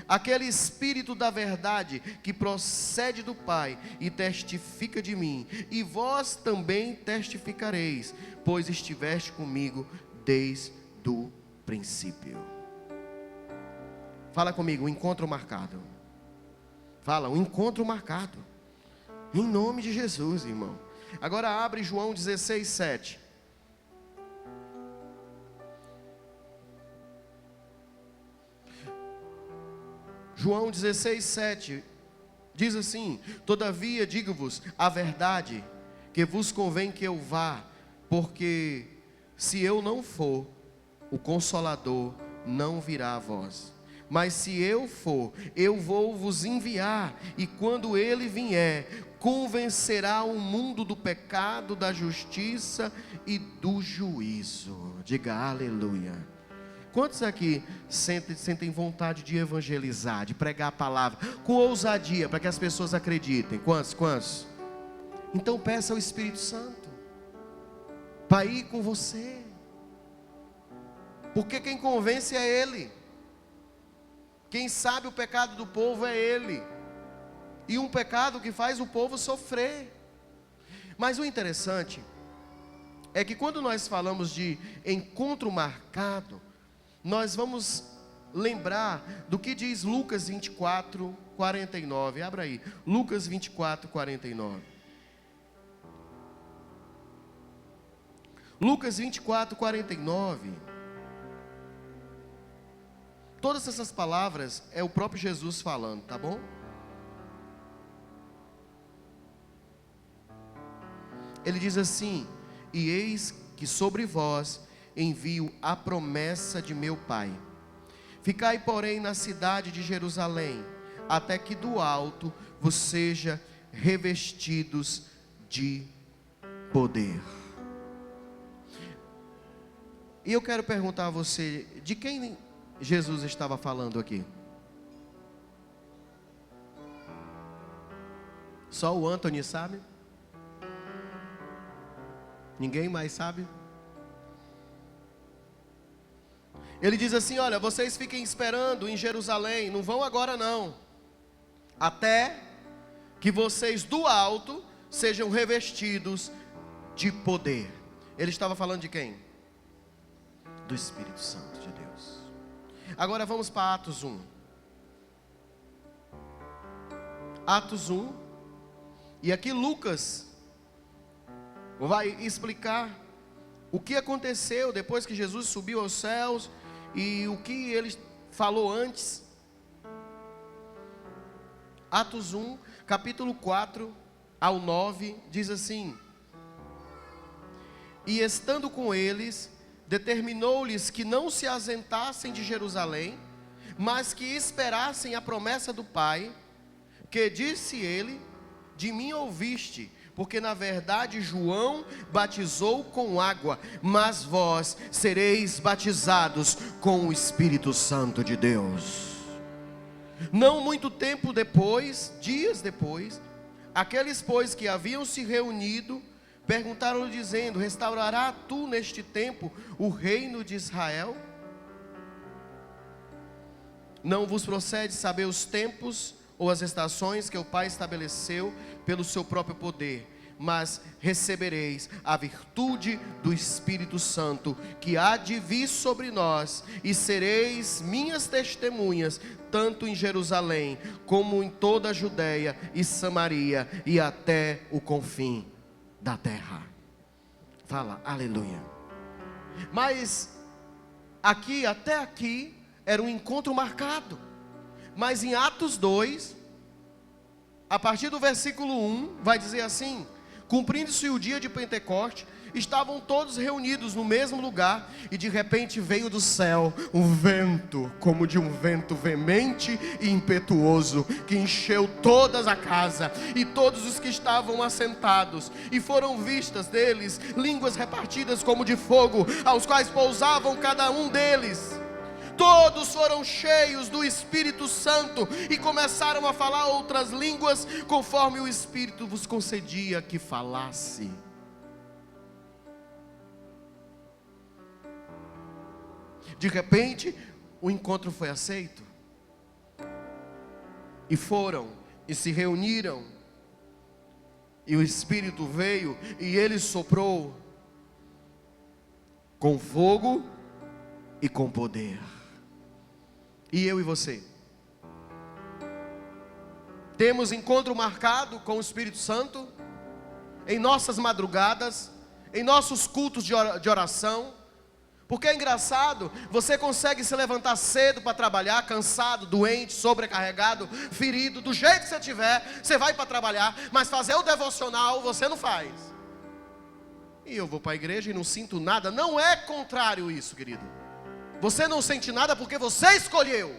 C: aquele Espírito da verdade que procede do Pai e testifica de mim, e vós também testificareis, pois estiveste comigo desde o princípio. Fala comigo, um encontro marcado. Fala, um encontro marcado. Em nome de Jesus, irmão. Agora abre João 16, 7. João 16, 7 diz assim: todavia digo-vos a verdade, que vos convém que eu vá, porque se eu não for, o Consolador não virá a vós. Mas se eu for, eu vou vos enviar, e quando ele vier, convencerá o mundo do pecado, da justiça e do juízo. Diga aleluia. Quantos aqui sentem vontade de evangelizar, de pregar a palavra com ousadia, para que as pessoas acreditem? Quantos? Então peça ao Espírito Santo para ir com você, porque quem convence é Ele. Quem sabe o pecado do povo é Ele, e um pecado que faz o povo sofrer. Mas o interessante é que quando nós falamos de encontro marcado, nós vamos lembrar do que diz Lucas 24, 49. Abra aí, Lucas 24, 49. Lucas 24, 49. Todas essas palavras é o próprio Jesus falando, tá bom? Ele diz assim: e eis que sobre vós envio a promessa de meu Pai. Ficai, porém, na cidade de Jerusalém, até que do alto vos seja revestidos de poder. E eu quero perguntar a você, de quem Jesus estava falando aqui? Só o Anthony sabe? Ninguém mais sabe? Ele diz assim: olha, vocês fiquem esperando em Jerusalém, não vão agora não, até que vocês do alto sejam revestidos de poder. Ele estava falando de quem? Do Espírito Santo de Deus. Agora vamos para Atos 1. Atos 1. E aqui Lucas vai explicar o que aconteceu depois que Jesus subiu aos céus e o que ele falou antes. Atos 1, capítulo 4 ao 9, diz assim: e estando com eles, determinou-lhes que não se ausentassem de Jerusalém, mas que esperassem a promessa do Pai, que disse ele: de mim ouviste, porque na verdade João batizou com água, mas vós sereis batizados com o Espírito Santo de Deus. Não muito tempo depois, dias depois, aqueles pois que haviam se reunido perguntaram-lhe dizendo: restaurará tu neste tempo o reino de Israel? Não vos procede saber os tempos ou as estações que o Pai estabeleceu pelo seu próprio poder, mas recebereis a virtude do Espírito Santo, que há de vir sobre nós, e sereis minhas testemunhas, tanto em Jerusalém, como em toda a Judeia e Samaria, e até o confim da terra. Fala, aleluia. Mas aqui, até aqui, era um encontro marcado. Mas em Atos 2, a partir do versículo 1, vai dizer assim: cumprindo-se o dia de Pentecoste, estavam todos reunidos no mesmo lugar, e de repente veio do céu um vento, como de um vento veemente e impetuoso, que encheu toda a casa, e todos os que estavam assentados, e foram vistas deles línguas repartidas como de fogo, aos quais pousavam cada um deles. Todos foram cheios do Espírito Santo e começaram a falar outras línguas, conforme o Espírito vos concedia que falasse. De repente, o encontro foi aceito. E foram, e se reuniram. E o Espírito veio, e ele soprou com fogo e com poder. E eu e você? Temos encontro marcado com o Espírito Santo? Em nossas madrugadas? Em nossos cultos de oração? Porque é engraçado, você consegue se levantar cedo para trabalhar, cansado, doente, sobrecarregado, ferido, do jeito que você tiver, você vai para trabalhar, mas fazer o devocional você não faz. E eu vou para a igreja e não sinto nada. Não é contrário isso, querido. Você não sente nada porque você escolheu.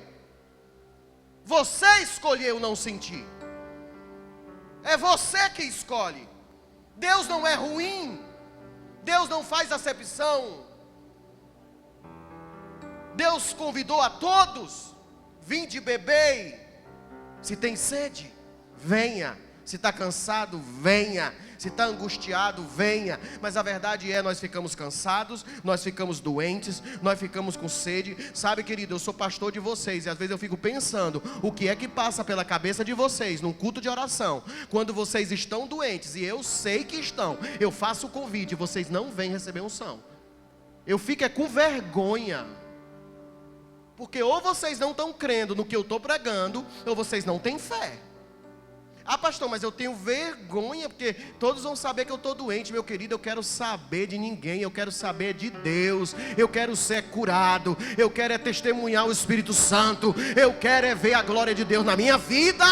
C: Você escolheu não sentir. É você que escolhe. Deus não é ruim. Deus não faz acepção. Deus convidou a todos: vinde e bebei. Se tem sede, venha. Se está cansado, venha. Se está angustiado, venha. Mas a verdade é, nós ficamos cansados, nós ficamos doentes, nós ficamos com sede. Sabe, querido, eu sou pastor de vocês, e às vezes eu fico pensando, o que é que passa pela cabeça de vocês, num culto de oração, quando vocês estão doentes, e eu sei que estão, eu faço o convite, e vocês não vêm receber unção. Eu fico com vergonha. Porque ou vocês não estão crendo no que eu estou pregando, ou vocês não têm fé. Ah, pastor, mas eu tenho vergonha, porque todos vão saber que eu estou doente. Meu querido, eu quero saber de ninguém, eu quero saber de Deus. Eu quero ser curado, eu quero testemunhar o Espírito Santo, eu quero ver a glória de Deus na minha vida.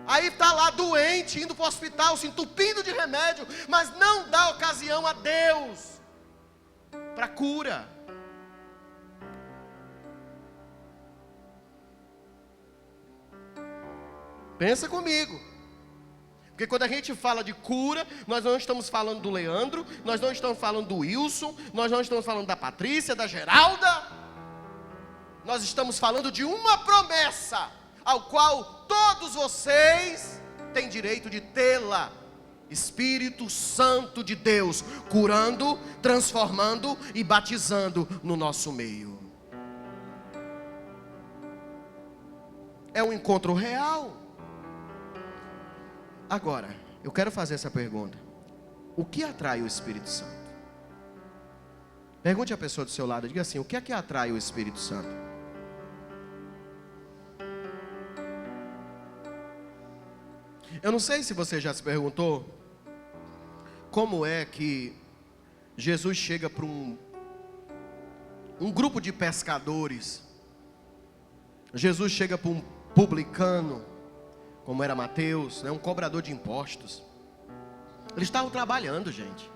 C: Aí está lá doente, indo para o hospital, se entupindo de remédio, mas não dá ocasião a Deus para cura. Pensa comigo. Porque quando a gente fala de cura, nós não estamos falando do Leandro, nós não estamos falando do Wilson, nós não estamos falando da Patrícia, da Geralda. Nós estamos falando de uma promessa, ao qual todos vocês têm direito de tê-la. Espírito Santo de Deus, curando, transformando e batizando no nosso meio. É um encontro real. Agora, eu quero fazer essa pergunta: o que atrai o Espírito Santo? Pergunte à pessoa do seu lado, diga assim: o que é que atrai o Espírito Santo? Eu não sei se você já se perguntou como é que Jesus chega para um grupo de pescadores. Jesus chega para um publicano, como era Mateus, né, um cobrador de impostos. Eles estavam trabalhando, gente,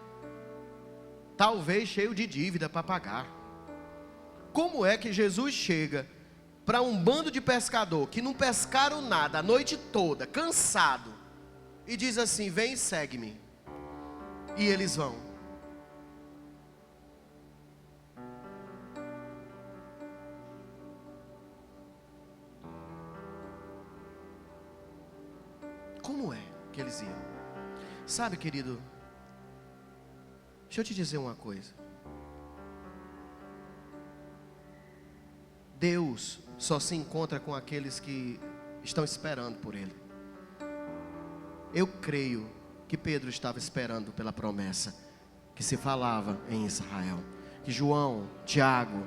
C: talvez cheio de dívida para pagar. Como é que Jesus chega para um bando de pescador que não pescaram nada a noite toda, cansado, e diz assim: vem e segue-me? E eles vão. Como é que eles iam? Sabe, querido, deixa eu te dizer uma coisa. Deus só se encontra com aqueles que estão esperando por Ele. Eu creio que Pedro estava esperando pela promessa que se falava em Israel. Que João, Tiago,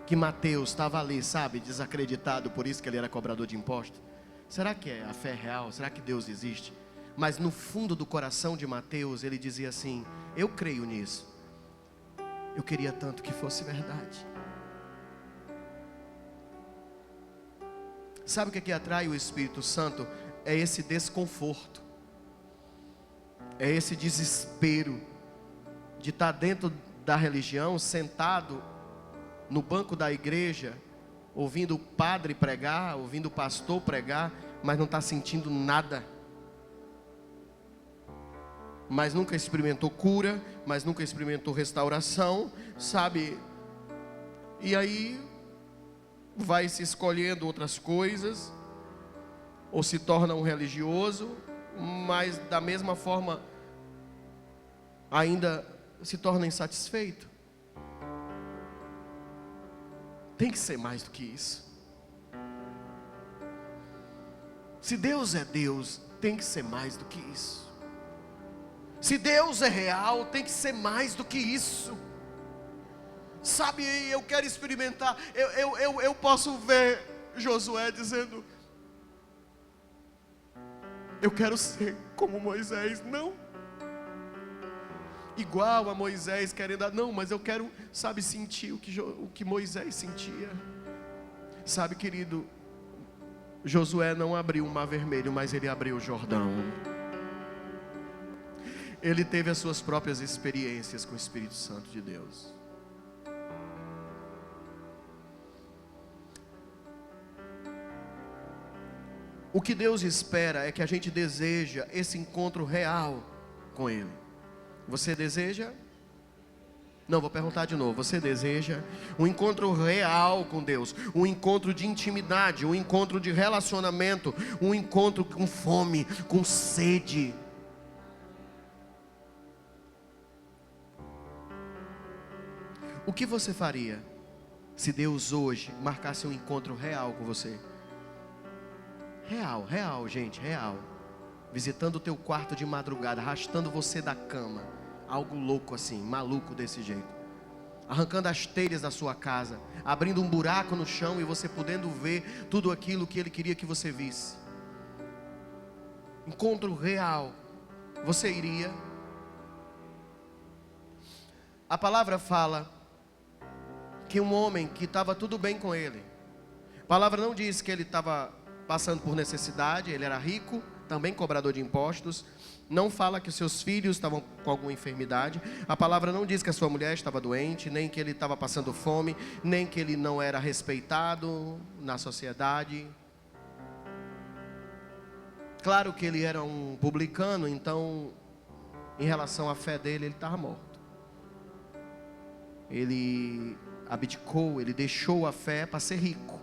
C: que Mateus estava ali, sabe, desacreditado, por isso que ele era cobrador de impostos. Será que a fé é real? Será que Deus existe? Mas no fundo do coração de Mateus, ele dizia assim: eu creio nisso. Eu queria tanto que fosse verdade. Sabe o que atrai o Espírito Santo? É esse desconforto, é esse desespero de estar dentro da religião, sentado no banco da igreja, ouvindo o padre pregar, ouvindo o pastor pregar, mas não está sentindo nada. Mas nunca experimentou cura, mas nunca experimentou restauração, sabe? E aí vai se escolhendo outras coisas, ou se torna um religioso, mas da mesma forma ainda se torna insatisfeito. Tem que ser mais do que isso. Se Deus é Deus, tem que ser mais do que isso. Se Deus é real, tem que ser mais do que isso. Sabe, eu quero experimentar. Eu posso ver Josué dizendo: eu quero ser como Moisés. Não igual a Moisés, querendo, não, mas eu quero, sabe, sentir o que Moisés sentia. Sabe, querido, Josué não abriu o Mar Vermelho, mas ele abriu o Jordão. Ele teve as suas próprias experiências com o Espírito Santo de Deus. O que Deus espera é que a gente deseja esse encontro real com Ele. Você deseja? Não, vou perguntar de novo. Você deseja um encontro real com Deus, um encontro de intimidade, um encontro de relacionamento, um encontro com fome, com sede? O que você faria se Deus hoje marcasse um encontro real com você? Real, real, gente, real. Visitando o teu quarto de madrugada, arrastando você da cama. Algo louco assim, maluco desse jeito. Arrancando as telhas da sua casa, abrindo um buraco no chão e você podendo ver tudo aquilo que Ele queria que você visse. Encontro real. Você iria? A palavra fala que um homem que estava tudo bem com ele. A palavra não diz que ele estava passando por necessidade, ele era rico, também cobrador de impostos. Não fala que os seus filhos estavam com alguma enfermidade. A palavra não diz que a sua mulher estava doente, nem que ele estava passando fome, nem que ele não era respeitado na sociedade. Claro que ele era um publicano, então, em relação à fé dele, ele estava morto. Ele abdicou, ele deixou a fé para ser rico,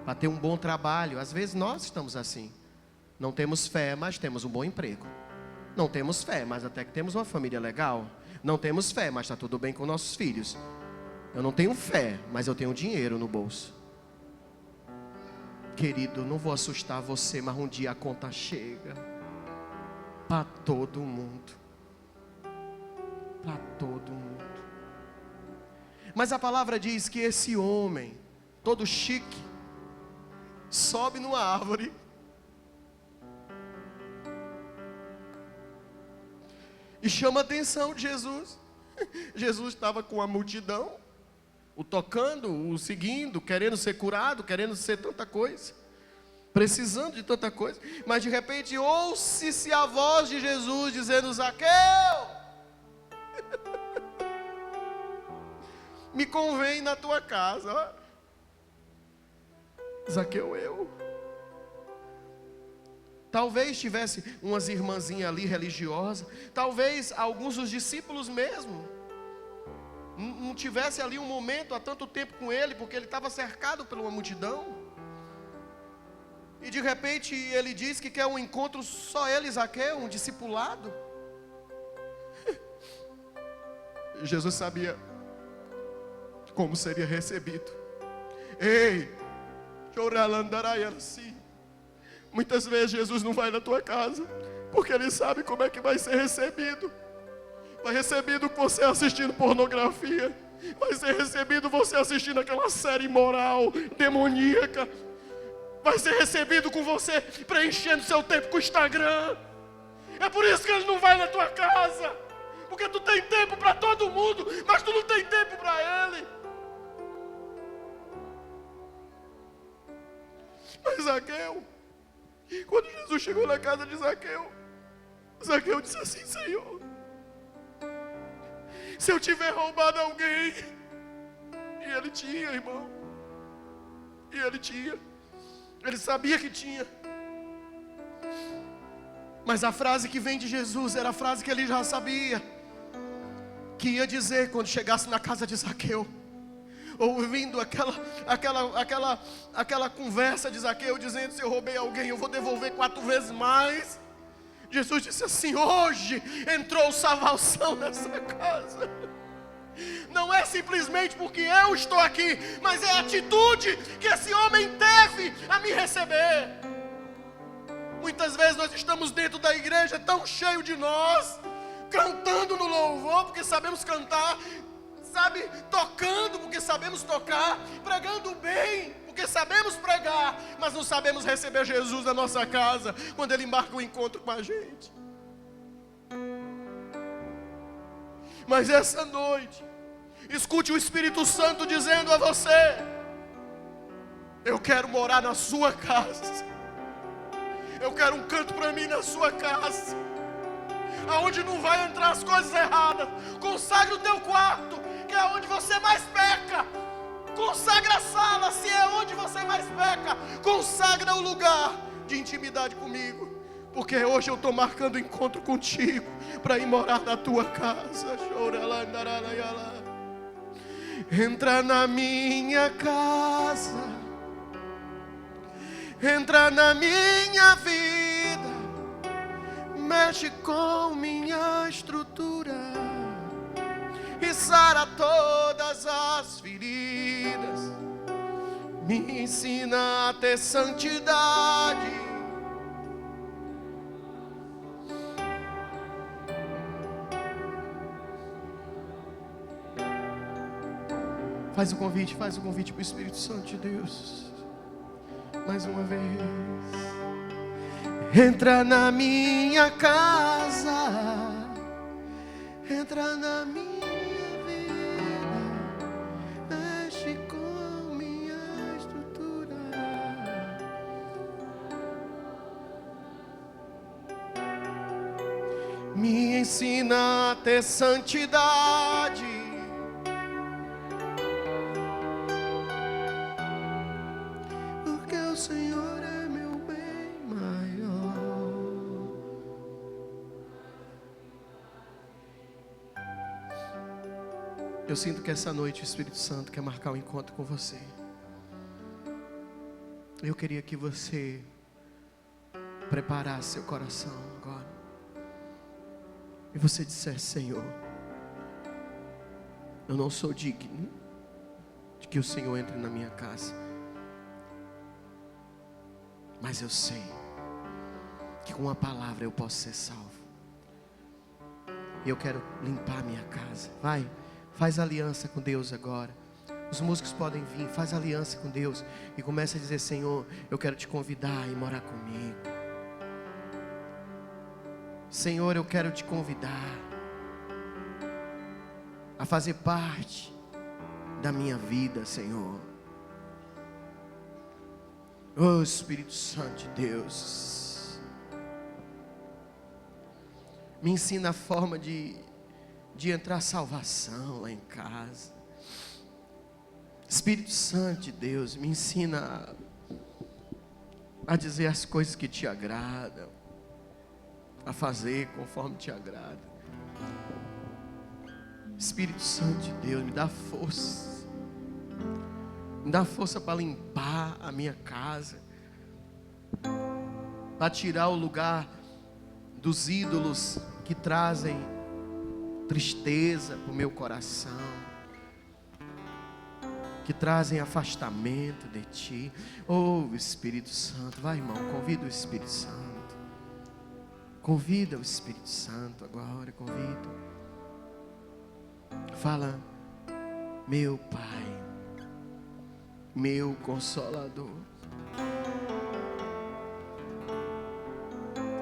C: para ter um bom trabalho. Às vezes nós estamos assim. Não temos fé, mas temos um bom emprego. Não temos fé, mas até que temos uma família legal. Não temos fé, mas está tudo bem com nossos filhos. Eu não tenho fé, mas eu tenho dinheiro no bolso. Querido, não vou assustar você, mas um dia a conta chega. Para todo mundo. Para todo mundo. Mas a palavra diz que esse homem, todo chique, sobe numa árvore. E chama a atenção de Jesus. Jesus estava com a multidão, o tocando, o seguindo, querendo ser curado, querendo ser tanta coisa, precisando de tanta coisa. Mas de repente ouve-se a voz de Jesus dizendo: Zaqueu, me convém na tua casa. Zaqueu, eu. Talvez tivesse umas irmãzinhas ali religiosas. Talvez alguns dos discípulos mesmo não tivesse ali um momento há tanto tempo com ele, porque ele estava cercado por uma multidão. E de repente ele diz que quer um encontro só ele e Zaqueu, um discipulado. Jesus sabia como seria recebido. Ei, muitas vezes Jesus não vai na tua casa, porque Ele sabe como é que vai ser recebido. Vai recebido com você assistindo pornografia. Vai ser recebido você assistindo aquela série imoral, demoníaca. Vai ser recebido com você preenchendo seu tempo com o Instagram. É por isso que Ele não vai na tua casa. Porque tu tem tempo para todo mundo, mas tu não tem tempo para Ele. Mas Zaqueu, quando Jesus chegou na casa de Zaqueu, Zaqueu disse assim: Senhor, se eu tiver roubado alguém, e ele tinha, irmão, e ele tinha, ele sabia que tinha, mas a frase que vem de Jesus era a frase que ele já sabia, que ia dizer quando chegasse na casa de Zaqueu, ouvindo aquela conversa de Zaqueu, dizendo: se eu roubei alguém, eu vou devolver 4 vezes mais. Jesus disse assim: hoje entrou salvação nessa casa. Não é simplesmente porque eu estou aqui, mas é a atitude que esse homem teve a me receber. Muitas vezes nós estamos dentro da igreja tão cheio de nós, cantando no louvor porque sabemos cantar, sabe, tocando porque sabemos tocar, pregando bem porque sabemos pregar, mas não sabemos receber Jesus na nossa casa, quando Ele marca um encontro com a gente. Mas essa noite, escute o Espírito Santo dizendo a você: eu quero morar na sua casa, eu quero um canto para mim na sua casa, aonde não vai entrar as coisas erradas. Consagre o teu quarto, que é onde você mais peca. Consagra a sala, se é onde você mais peca. Consagra o lugar de intimidade comigo, porque hoje eu estou marcando encontro contigo para ir morar na tua casa. Entra na minha casa, entra na minha vida, mexe com minha estrutura e sara todas as feridas. Me ensina a ter santidade. Faz o convite para o Espírito Santo de Deus. Mais uma vez. Entra na minha casa, entra na minha me ensina a ter santidade. Porque o Senhor é meu bem maior. Eu sinto que essa noite o Espírito Santo quer marcar um encontro com você. Eu queria que você preparasse seu coração agora. E você disser: Senhor, eu não sou digno de que o Senhor entre na minha casa, mas eu sei que com uma palavra eu posso ser salvo. E eu quero limpar a minha casa. Vai, faz aliança com Deus agora. Os músicos podem vir, faz aliança com Deus e começa a dizer: Senhor, eu quero te convidar a ir morar comigo. Senhor, eu quero te convidar a fazer parte da minha vida, Senhor. Oh, Espírito Santo de Deus, me ensina a forma de entrar salvação lá em casa. Espírito Santo de Deus, me ensina a dizer as coisas que te agradam, a fazer conforme te agrada. Espírito Santo de Deus, me dá força. Me dá força para limpar a minha casa, para tirar o lugar dos ídolos que trazem tristeza para o meu coração. que trazem afastamento de Ti. Oh, Espírito Santo, vai, irmão, convida o Espírito Santo. Convida o Espírito Santo agora, convida. Fala, meu Pai, meu Consolador.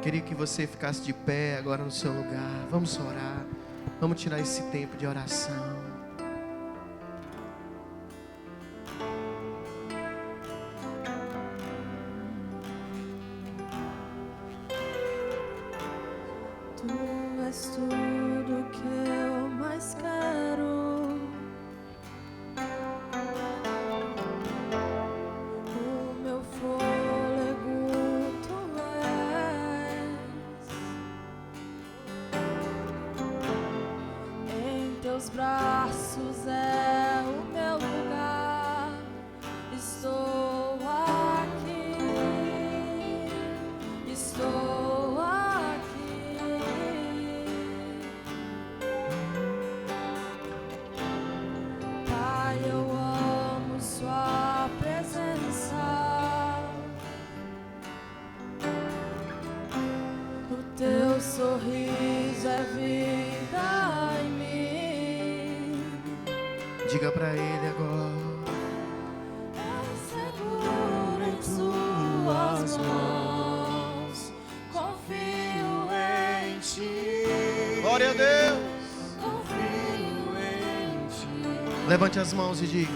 C: Queria que você ficasse de pé agora no seu lugar. Vamos orar. Vamos tirar esse tempo de oração.
A: Tu és tudo que eu mais quero. O meu fôlego tu és. Em teus braços é o meu lugar. Estou aqui. Estou aqui. Pai, eu amo sua presença. O teu sorriso é vida em mim.
C: Diga para Ele agora.
A: Seguro em suas mãos, confio em ti.
C: Glória a Deus.
A: Confio em ti.
C: Levante as mãos e diga.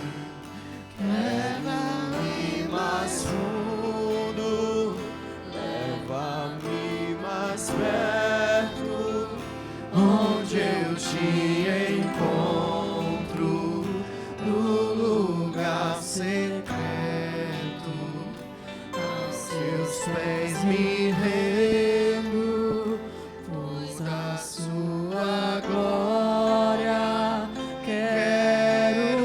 B: Leva-me mais fundo, leva-me mais perto, onde eu te encontro, no lugar secreto, aos seus pés me rendo, pois a sua glória quero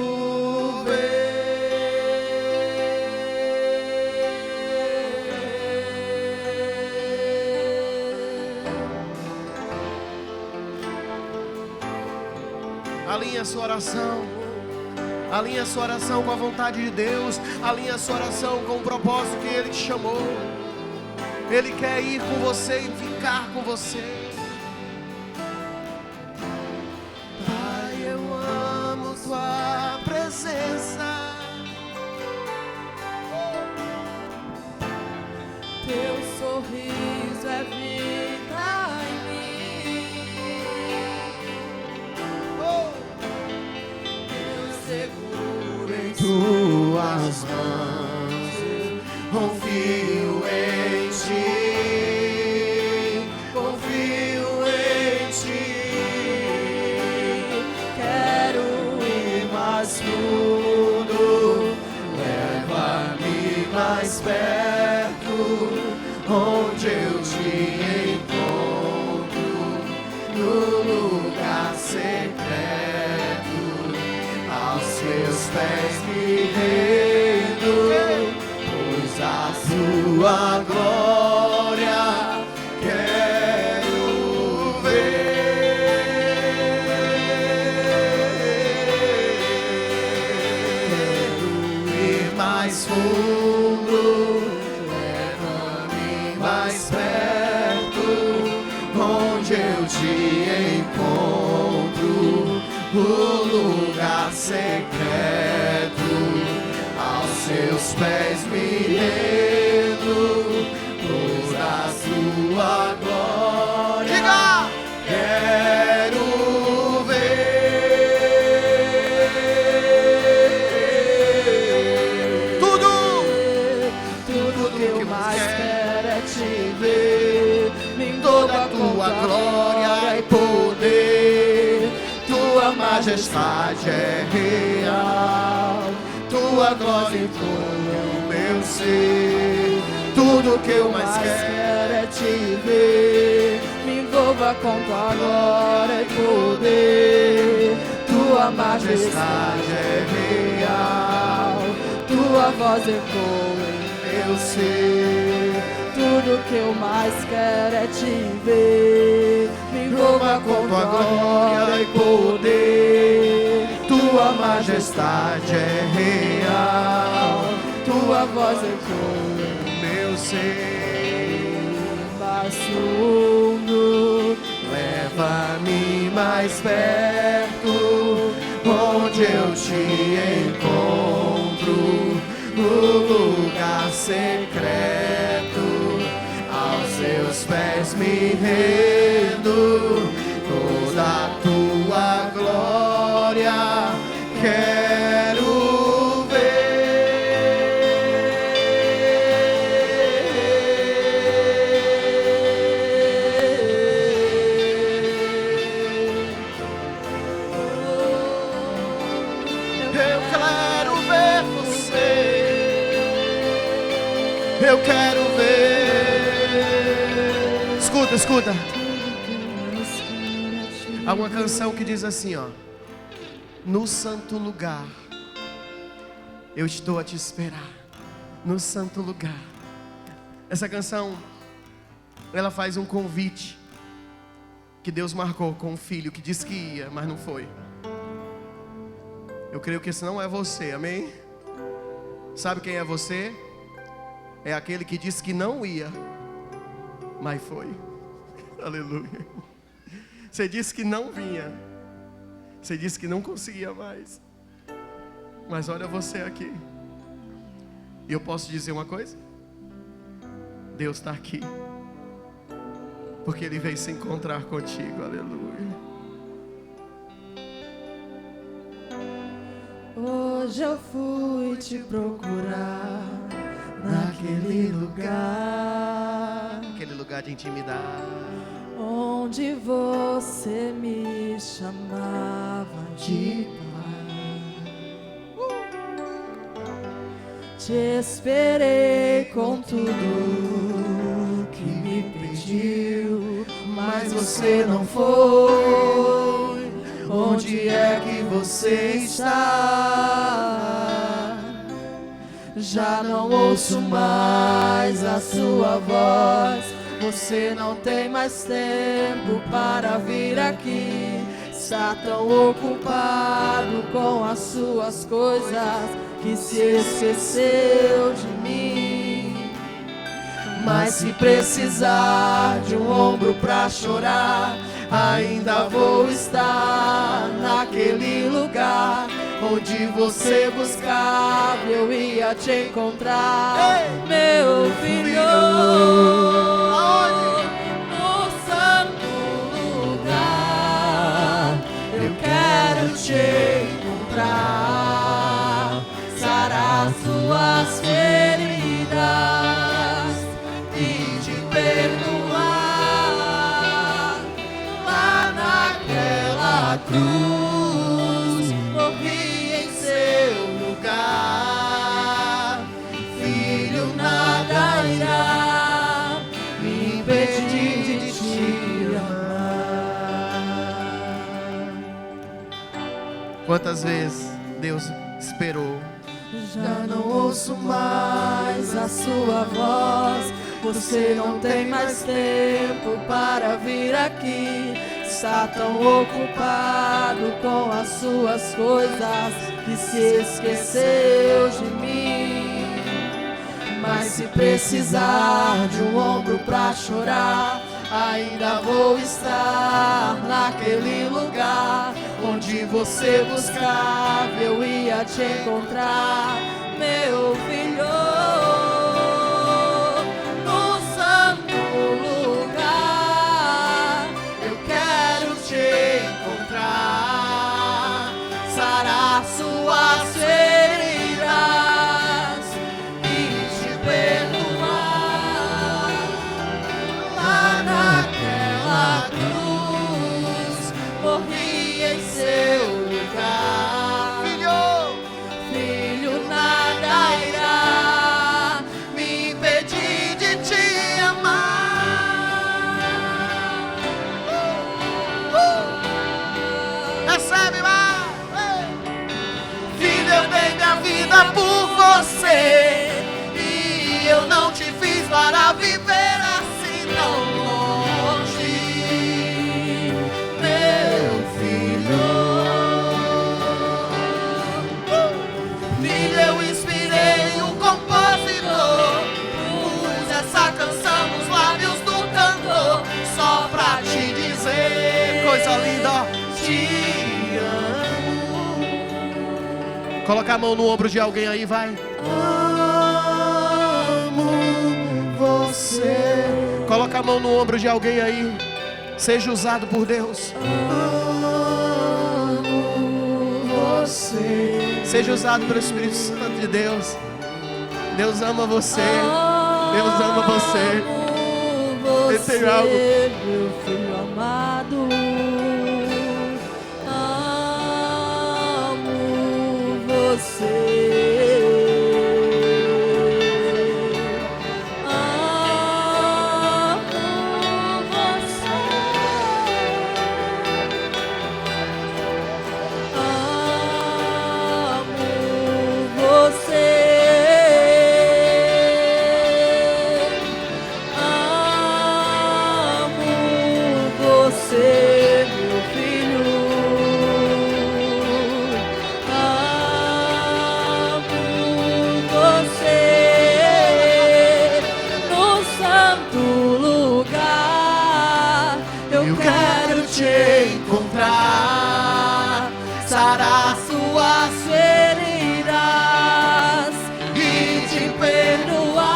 C: Alinha a sua oração. Alinha a sua oração com a vontade de Deus. Alinha a sua oração com o propósito que Ele te chamou. Ele quer ir com você e ficar com você. Pai, eu amo tua presença.
A: Teu sorriso é vida em mim. Eu seguro em
B: tuas mãos, confio em ti, confio em ti, quero ir mais fundo, leva-me mais perto, onde eu te encontro, no lugar secreto, aos seus pés me rendo, pois a sua glória quero ver. Quero ir mais fundo, leva-me mais perto, onde eu te encontro, o lugar secreto, aos seus pés me rendo, por a sua glória. Diga! Quero ver tudo que eu mais quero é te ver, em toda a tua glória e poder. Tua majestade é real, tua glória envolve o meu ser. Tudo que eu mais quero é te ver, me envolva com tua glória e poder. Tua majestade é real, tua voz ecoa em meu ser. Tudo que eu mais quero é te ver, me envolva com tua glória e poder. Tua
C: tua majestade é real, tua voz ecoa meu ser.
A: Mais fundo,
C: Leva-me mais perto, onde eu te encontro, no lugar secreto, aos seus pés me rendo, toda a tua glória quero eu quero ver. Escuta, escuta. Há uma canção que diz assim, ó: no santo lugar eu estou a te esperar, no santo lugar. Essa canção, ela faz um convite que Deus marcou com um filho que disse que ia, mas não foi. Eu creio que esse não é você, amém? Sabe quem é você? É aquele que disse que não ia, mas foi. Aleluia. Você disse que não vinha, você disse que não conseguia mais, mas olha você aqui. E eu posso dizer uma coisa? Deus está aqui, porque Ele veio se encontrar contigo. Aleluia.
A: hoje eu fui te procurar naquele lugar,
C: Aquele lugar de intimidade,
A: onde você me chamava de pai. Te esperei com tudo que me pediu, mas você não foi. Onde é que você está? Já não ouço mais a sua voz. Você não tem mais tempo para vir aqui. Está tão ocupado com as suas coisas que se esqueceu de mim. Mas se precisar de um ombro pra chorar, ainda vou estar naquele lugar onde você buscava, eu ia te encontrar. Ei, meu filho, no santo lugar, eu quero te encontrar, sarar suas feridas e te perdoar. Lá naquela cruz morri em seu lugar. Filho, nada irá me impedir de te amar.
C: quantas vezes Deus esperou?
A: Já não ouço mais a sua voz. Você não tem mais tempo para vir aqui. Está tão ocupado com as suas coisas que se esqueceu de mim. Mas se precisar de um ombro pra chorar, ainda vou estar naquele lugar onde você buscava, eu ia te encontrar, meu filho. No santo lugar, eu quero te encontrar, sarar suas feridas e te perdoar. Lá naquela cruz morri em seu lugar. Filho, nada irá
C: Coloca a mão no ombro de alguém aí, vai.
A: Amo você.
C: Coloca a mão no ombro de alguém aí. Seja usado por Deus.
A: Amo você.
C: Seja usado pelo Espírito Santo de Deus. Deus ama você. Deus ama você.
A: Você,
C: tem algo.
A: meu filho amado. Amo você. Sarar suas feridas e te perdoar.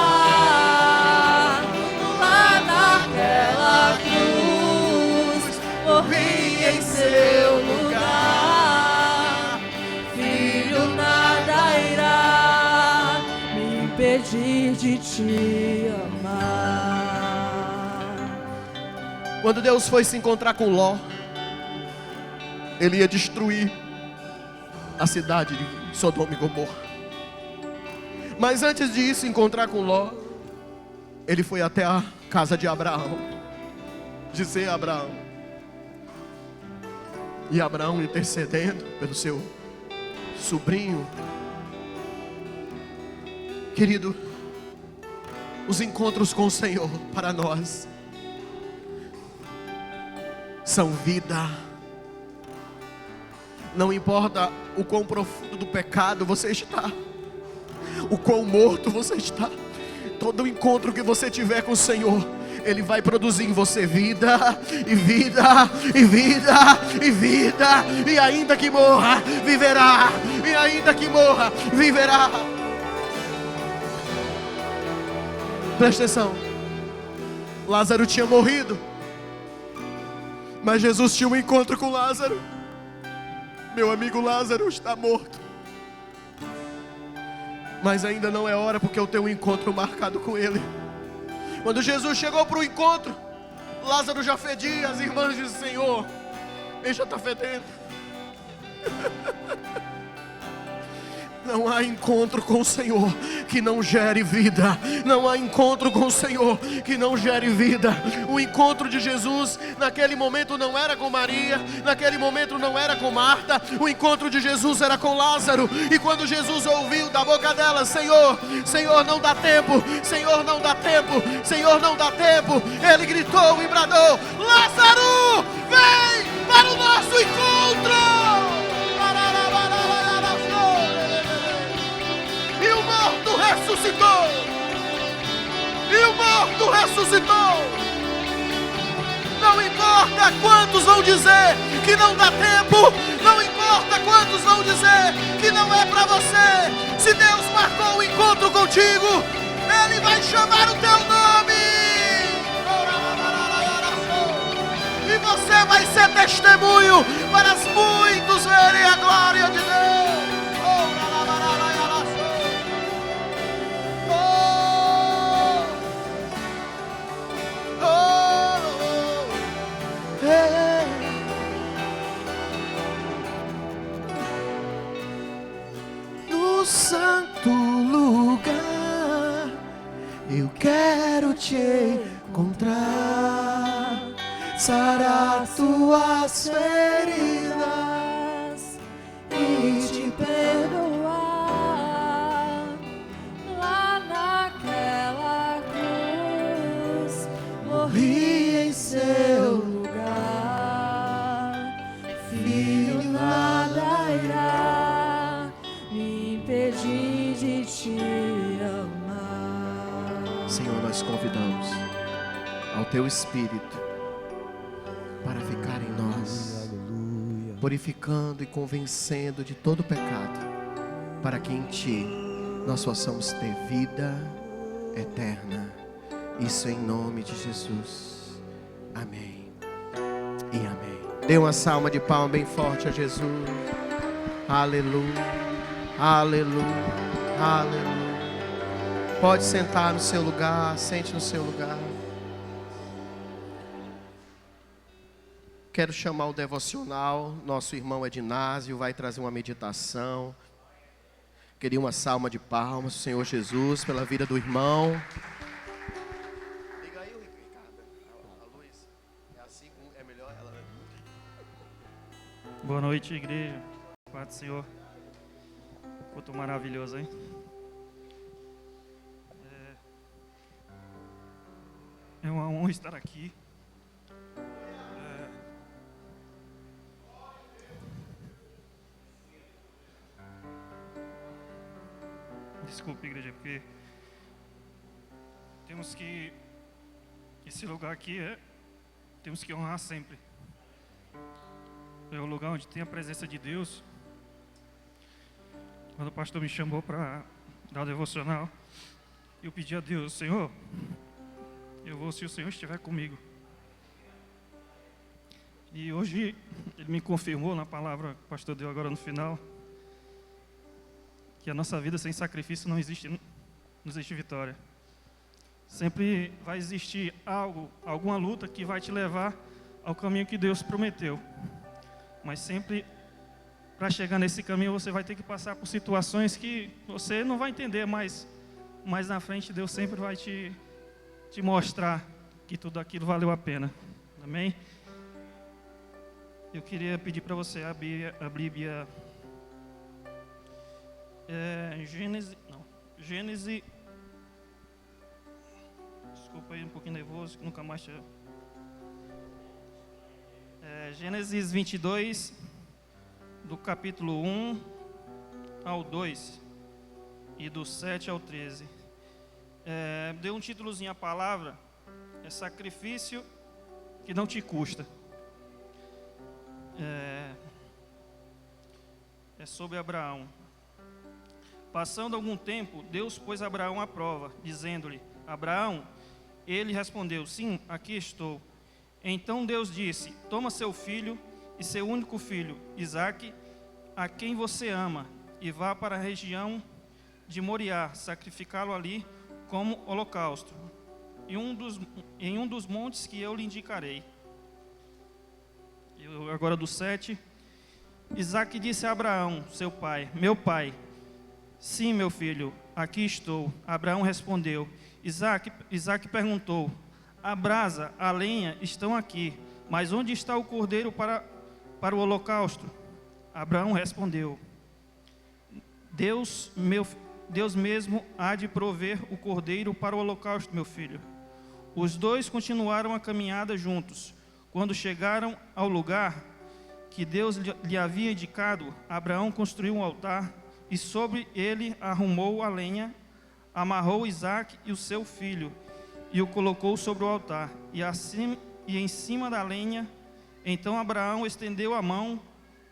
A: Lá naquela cruz morri em seu lugar. Filho, nada irá me impedir de te amar.
C: Quando Deus foi se encontrar com Ló, Ele ia destruir a cidade de Sodoma e Gomorra. Mas antes de ir se encontrar com Ló, ele foi até a casa de Abraão, dizer a Abraão. E Abraão intercedendo pelo seu sobrinho. Querido, os encontros com o Senhor para nós são vida. Não importa o quão profundo do pecado você está, o quão morto você está, todo encontro que você tiver com o Senhor, Ele vai produzir em você vida, e vida, e vida, e vida, e ainda que morra, viverá, e ainda que morra, viverá. Presta atenção, Lázaro tinha morrido, mas Jesus tinha um encontro com Lázaro. Meu amigo Lázaro está morto, mas ainda não é hora, porque eu tenho um encontro marcado com ele. Quando Jesus chegou para o encontro, Lázaro já fedia. As irmãs dizem: Senhor, ele já está fedendo. Não há encontro com o Senhor que não gere vida. Não há encontro com o Senhor que não gere vida. O encontro de Jesus naquele momento não era com Maria, naquele momento não era com Marta. O encontro de Jesus era com Lázaro. E quando Jesus ouviu da boca dela: Senhor, Senhor, não dá tempo, Senhor, não dá tempo, Senhor, não dá tempo, ele gritou e bradou: Lázaro, vem para o nosso encontro. E o morto ressuscitou. E o morto ressuscitou. Não importa quantos vão dizer que não dá tempo. Não importa quantos vão dizer que não é para você. Se Deus marcou o encontro contigo, Ele vai chamar o teu nome. E você vai ser testemunho para os muitos verem a glória de Deus.
A: No santo lugar eu quero te encontrar, sarar tuas feridas e te perdoar. Lá naquela cruz morri em seu lugar. Filho, nada irá me impedir de te amar.
C: Senhor, nós convidamos ao Teu Espírito para ficar em nós, purificando e convencendo de todo pecado. para que em Ti nós possamos ter vida eterna. Isso em nome de Jesus. Amém e amém. Dê uma salva de palmas bem forte a Jesus. Aleluia, aleluia, aleluia. Pode sentar no seu lugar, sente no seu lugar. Quero chamar o devocional. Nosso irmão Ednásio vai trazer uma meditação. Queria uma salva de palmas, Senhor Jesus, pela vida do irmão. Liga aí, Ricardo. A luz. É assim, é melhor ela.
E: Boa noite, igreja. Paz do Senhor. Culto maravilhoso, hein? É uma honra estar aqui. Desculpe, igreja, porque temos que... Esse lugar aqui temos que honrar sempre. É o lugar onde tem a presença de Deus. Quando o pastor me chamou para dar o devocional, eu pedi a Deus: Senhor, eu vou se o Senhor estiver comigo. E hoje Ele me confirmou na palavra que o pastor deu agora no final, que a nossa vida sem sacrifício não existe vitória. Sempre vai existir alguma luta que vai te levar ao caminho que Deus prometeu. Mas sempre, para chegar nesse caminho, você vai ter que passar por situações que você não vai entender, mas mais na frente Deus sempre vai te mostrar que tudo aquilo valeu a pena. Amém? Eu queria pedir para você abrir a Bíblia. Gênesis. Desculpa aí, um pouquinho nervoso, que nunca mais tinha. Gênesis 22, do capítulo 1 ao 2 e do 7 ao 13. Deu um títulozinho à palavra: é sacrifício que não te custa. É sobre Abraão. Passando algum tempo, Deus pôs Abraão à prova, dizendo-lhe: Abraão. Ele respondeu: sim, aqui estou. Então Deus disse: toma seu filho e seu único filho, Isaque, a quem você ama, e vá para a região de Moriá, sacrificá-lo ali como holocausto, em um dos montes que eu lhe indicarei. Agora do 7. Isaque disse a Abraão, seu pai: meu pai. Sim, meu filho, aqui estou. Abraão respondeu. Isaque perguntou: a brasa, a lenha estão aqui, mas onde está o cordeiro para o holocausto? Abraão respondeu: Deus mesmo há de prover o cordeiro para o holocausto, meu filho. Os dois continuaram a caminhada juntos. Quando chegaram ao lugar que Deus lhe havia indicado, Abraão construiu um altar e sobre ele arrumou a lenha, amarrou Isaque e o seu filho e o colocou sobre o altar, e em cima da lenha. Então Abraão estendeu a mão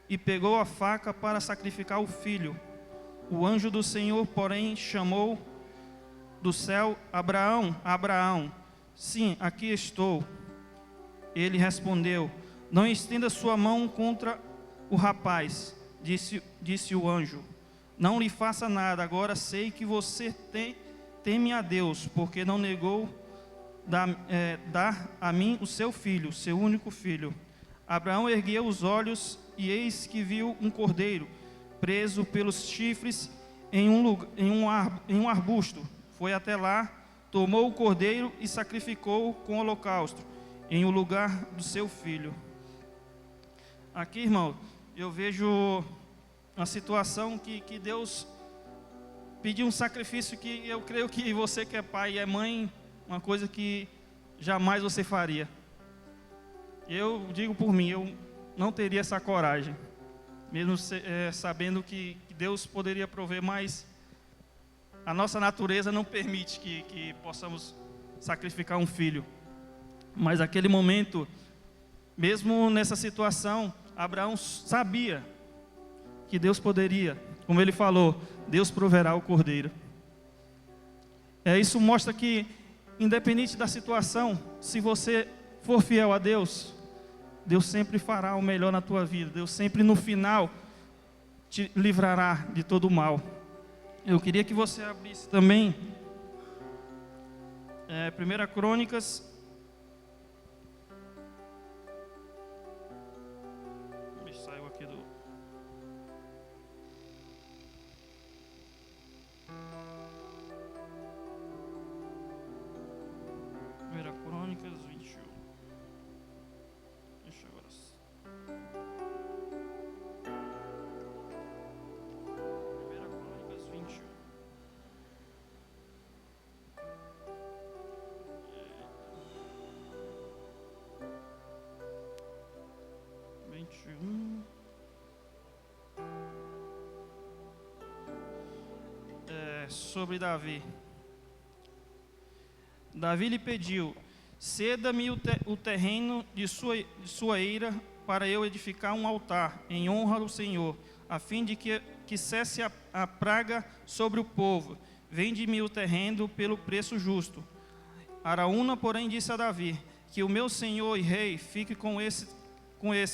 E: e pegou a faca para sacrificar o filho. O anjo do Senhor, porém, chamou do céu: Abraão, Abraão. Sim, aqui estou. Ele respondeu: não estenda sua mão contra o rapaz, disse o anjo. Não lhe faça nada. Agora sei que você teme a Deus, porque não negou dar a mim o seu filho, seu único filho. Abraão ergueu os olhos e eis que viu um cordeiro preso pelos chifres em um arbusto. Foi até lá, tomou o cordeiro e sacrificou com holocausto em o lugar do seu filho. Aqui, irmão, eu vejo uma situação que Deus pediu um sacrifício que eu creio que você que é pai e é mãe, uma coisa que jamais você faria. Eu digo por mim, eu não teria essa coragem, mesmo sabendo que Deus poderia prover, mas a nossa natureza não permite que possamos sacrificar um filho. Mas naquele momento, mesmo nessa situação, Abraão sabia que Deus poderia como ele falou, Deus proverá o cordeiro. Isso mostra que, independente da situação, se você for fiel a Deus, Deus sempre fará o melhor na tua vida. Deus sempre no final te livrará de todo o mal. Eu queria que você abrisse também 1 Crônicas. Saiu aqui do... Primeira Crônicas 21. Deixa eu agora. Primeira Crônicas 21. 21. Sobre Davi. Davi lhe pediu: ceda-me o terreno de sua eira, para eu edificar um altar em honra ao Senhor, a fim de que cesse a praga sobre o povo. Vende-me o terreno pelo preço justo. Araúna, porém, disse a Davi: que o meu senhor e rei fique com esse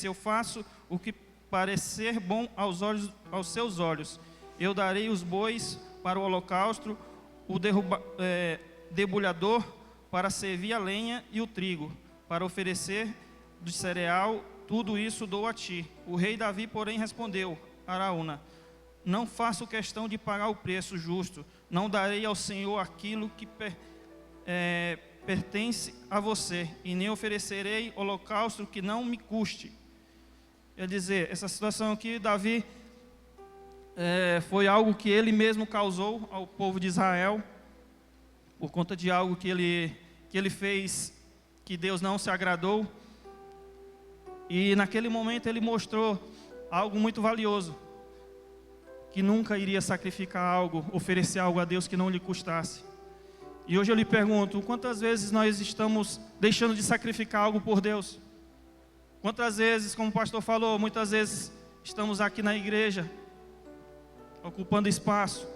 E: eu faço o que parecer bom aos seus olhos. Eu darei os bois para o holocausto, o debulhador para servir a lenha e o trigo, para oferecer de cereal, tudo isso dou a ti. O rei Davi, porém, respondeu a Araúna: não faço questão de pagar o preço justo, não darei ao Senhor aquilo que pertence a você, e nem oferecerei holocausto que não me custe. Quer dizer, essa situação aqui, Davi, foi algo que ele mesmo causou ao povo de Israel, por conta de algo que ele fez, que Deus não se agradou. E naquele momento ele mostrou algo muito valioso, que nunca iria sacrificar algo, oferecer algo a Deus que não lhe custasse. E hoje eu lhe pergunto, quantas vezes nós estamos deixando de sacrificar algo por Deus? Quantas vezes, como o pastor falou, muitas vezes estamos aqui na igreja, ocupando espaço.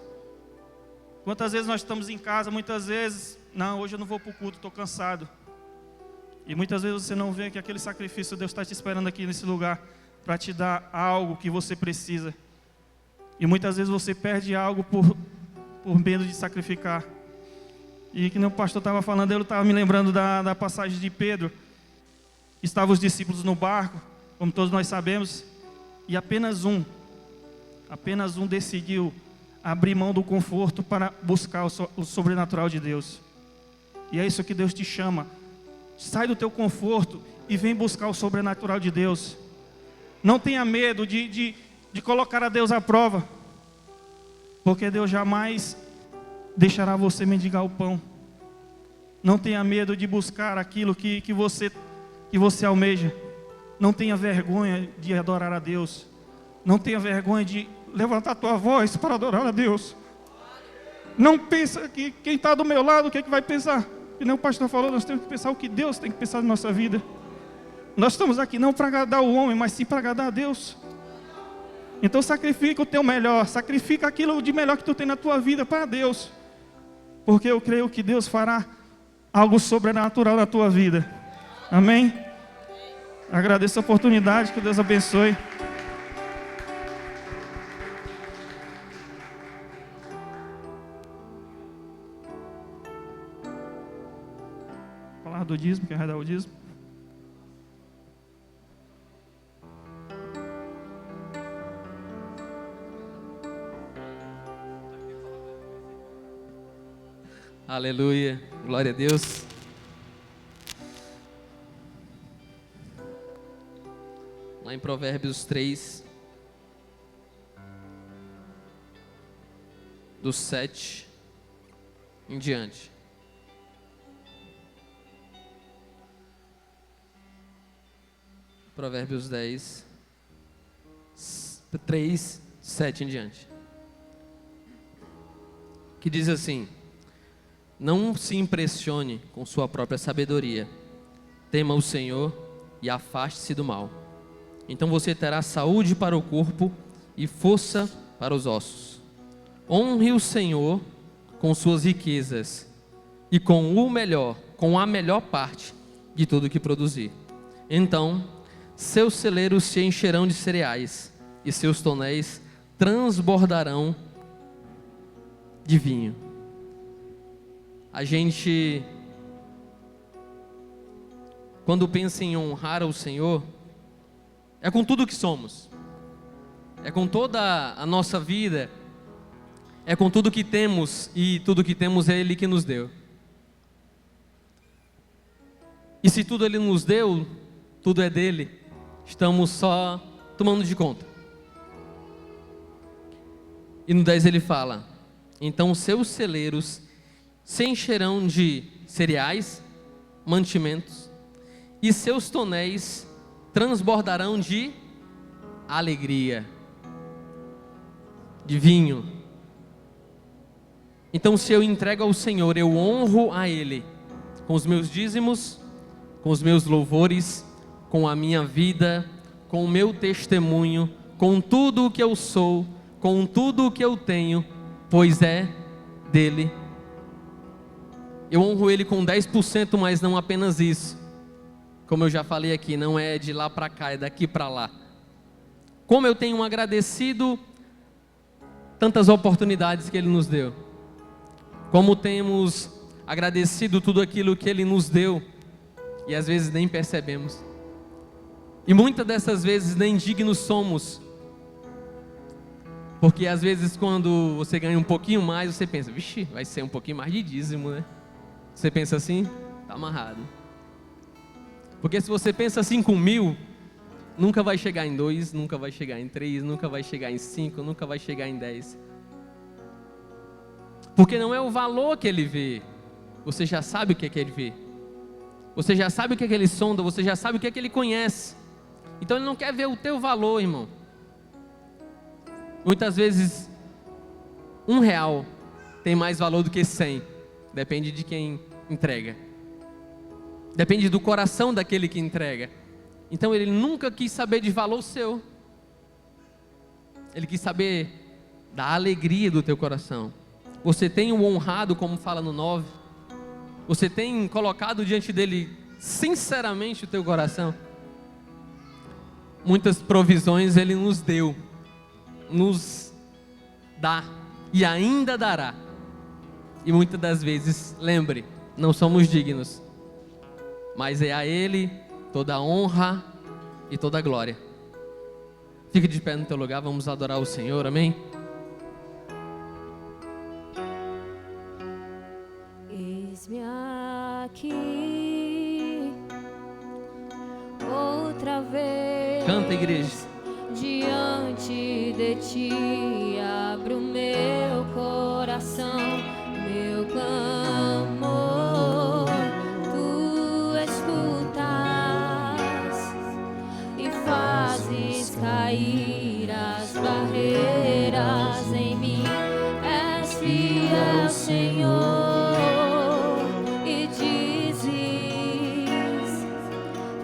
E: Quantas vezes nós estamos em casa, muitas vezes, não, hoje eu não vou para o culto, estou cansado. E muitas vezes você não vê que aquele sacrifício, Deus está te esperando aqui nesse lugar, para te dar algo que você precisa. E muitas vezes você perde algo por medo de sacrificar. E que nem o pastor estava falando, eu estava me lembrando da passagem de Pedro. Estavam os discípulos no barco, como todos nós sabemos, e apenas um decidiu abrir mão do conforto para buscar o sobrenatural de Deus. E é isso que Deus te chama. Sai do teu conforto e vem buscar o sobrenatural de Deus. Não tenha medo de colocar a Deus à prova, porque Deus jamais deixará você mendigar o pão. Não tenha medo de buscar aquilo que você almeja. Não tenha vergonha de adorar a Deus. Não tenha vergonha de levantar a tua voz para adorar a Deus. Não pensa que quem está do meu lado, o que é que vai pensar? E nem o pastor falou, nós temos que pensar o que Deus tem que pensar na nossa vida. Nós estamos aqui não para agradar o homem, mas sim para agradar a Deus. Então sacrifica o teu melhor, sacrifica aquilo de melhor que tu tem na tua vida para Deus. Porque eu creio que Deus fará algo sobrenatural na tua vida. Amém? Agradeço a oportunidade, que Deus abençoe. Falar do dízimo, quem vai dar o dízimo?
F: Aleluia, glória a Deus. Lá em Provérbios 3, do 7 em diante. Provérbios 10, 3, 7 em diante. Que diz assim: não se impressione com sua própria sabedoria. Tema o Senhor e afaste-se do mal. Então você terá saúde para o corpo e força para os ossos. Honre o Senhor com suas riquezas e com o melhor, com a melhor parte de tudo que produzir. Então, seus celeiros se encherão de cereais e seus tonéis transbordarão de vinho. A gente, quando pensa em honrar ao Senhor, é com tudo que somos, é com toda a nossa vida, é com tudo que temos, e tudo que temos é Ele que nos deu. E se tudo Ele nos deu, tudo é dele, estamos só tomando de conta. E no 10 ele fala: então seus celeiros se encherão de cereais, mantimentos, e seus tonéis transbordarão de alegria, de vinho. Então, se eu entrego ao Senhor, eu honro a Ele com os meus dízimos, com os meus louvores, com a minha vida, com o meu testemunho, com tudo o que eu sou, com tudo o que eu tenho, pois é dele. Eu honro Ele com 10%, mas não apenas isso. Como eu já falei aqui, não é de lá para cá, é daqui para lá. Como eu tenho agradecido tantas oportunidades que Ele nos deu. Como temos agradecido tudo aquilo que Ele nos deu e às vezes nem percebemos. E muitas dessas vezes nem dignos somos. Porque às vezes quando você ganha um pouquinho mais, você pensa, vixe, vai ser um pouquinho mais de dízimo, né? Você pensa assim, tá amarrado. Porque se você pensa assim com 1.000, nunca vai chegar em 2, nunca vai chegar em 3, nunca vai chegar em 5, nunca vai chegar em 10. Porque não é o valor que ele vê, você já sabe o que é que ele vê. Você já sabe o que é que ele sonda, você já sabe o que é que ele conhece. Então ele não quer ver o teu valor, irmão. Muitas vezes, R$1 tem mais valor do que 100. Depende de quem entrega. Depende do coração daquele que entrega. Então ele nunca quis saber de valor seu. Ele quis saber da alegria do teu coração. Você tem o honrado, como fala no 9. Você tem colocado diante dele sinceramente o teu coração. Muitas provisões ele nos deu, nos dá e ainda dará. E muitas das vezes, lembre, não somos dignos, mas é a Ele toda a honra e toda a glória. Fique de pé no teu lugar, vamos adorar o Senhor, amém?
G: Eis-me aqui outra vez.
F: Canta, igreja.
G: Diante de ti abro meu coração, meu clamor. Tu escutas e fazes cair as barreiras em mim. És fiel, Senhor, e dizes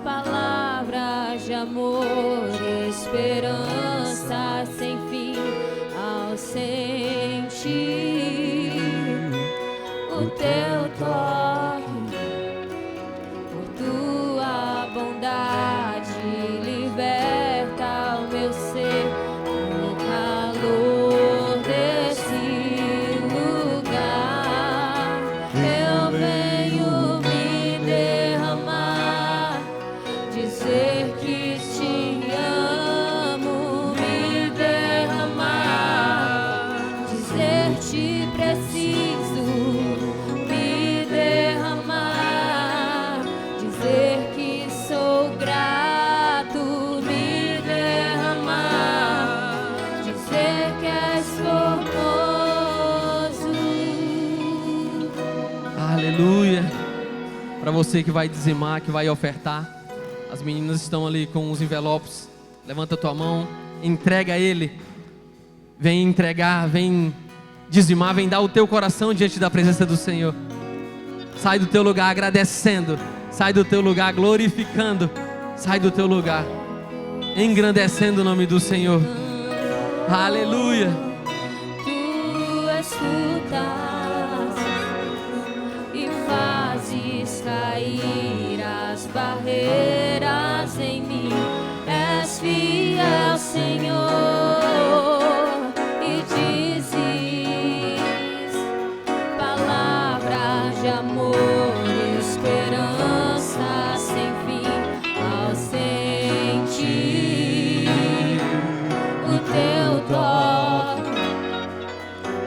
G: palavras de amor, esperança sem fim ao sentir o teu toque, por tua bondade liberta o meu ser no calor desse lugar. Eu venho me derramar, dizer que te amo, me derramar, dizer te preciso, me derramar, dizer que sou grato, me derramar, dizer que és formoso.
F: Aleluia. Para você que vai dizimar, que vai ofertar, as meninas estão ali com os envelopes. Levanta a tua mão, entrega a Ele. Vem entregar, vem dizimar, vem dar o teu coração diante da presença do Senhor. Sai do teu lugar agradecendo, sai do teu lugar glorificando, sai do teu lugar engrandecendo o nome do Senhor. Aleluia.
G: e fazes cair as barreiras em mim. És fiel, Senhor, e dizes palavras de amor e esperança sem fim. Ao sentir o teu toque,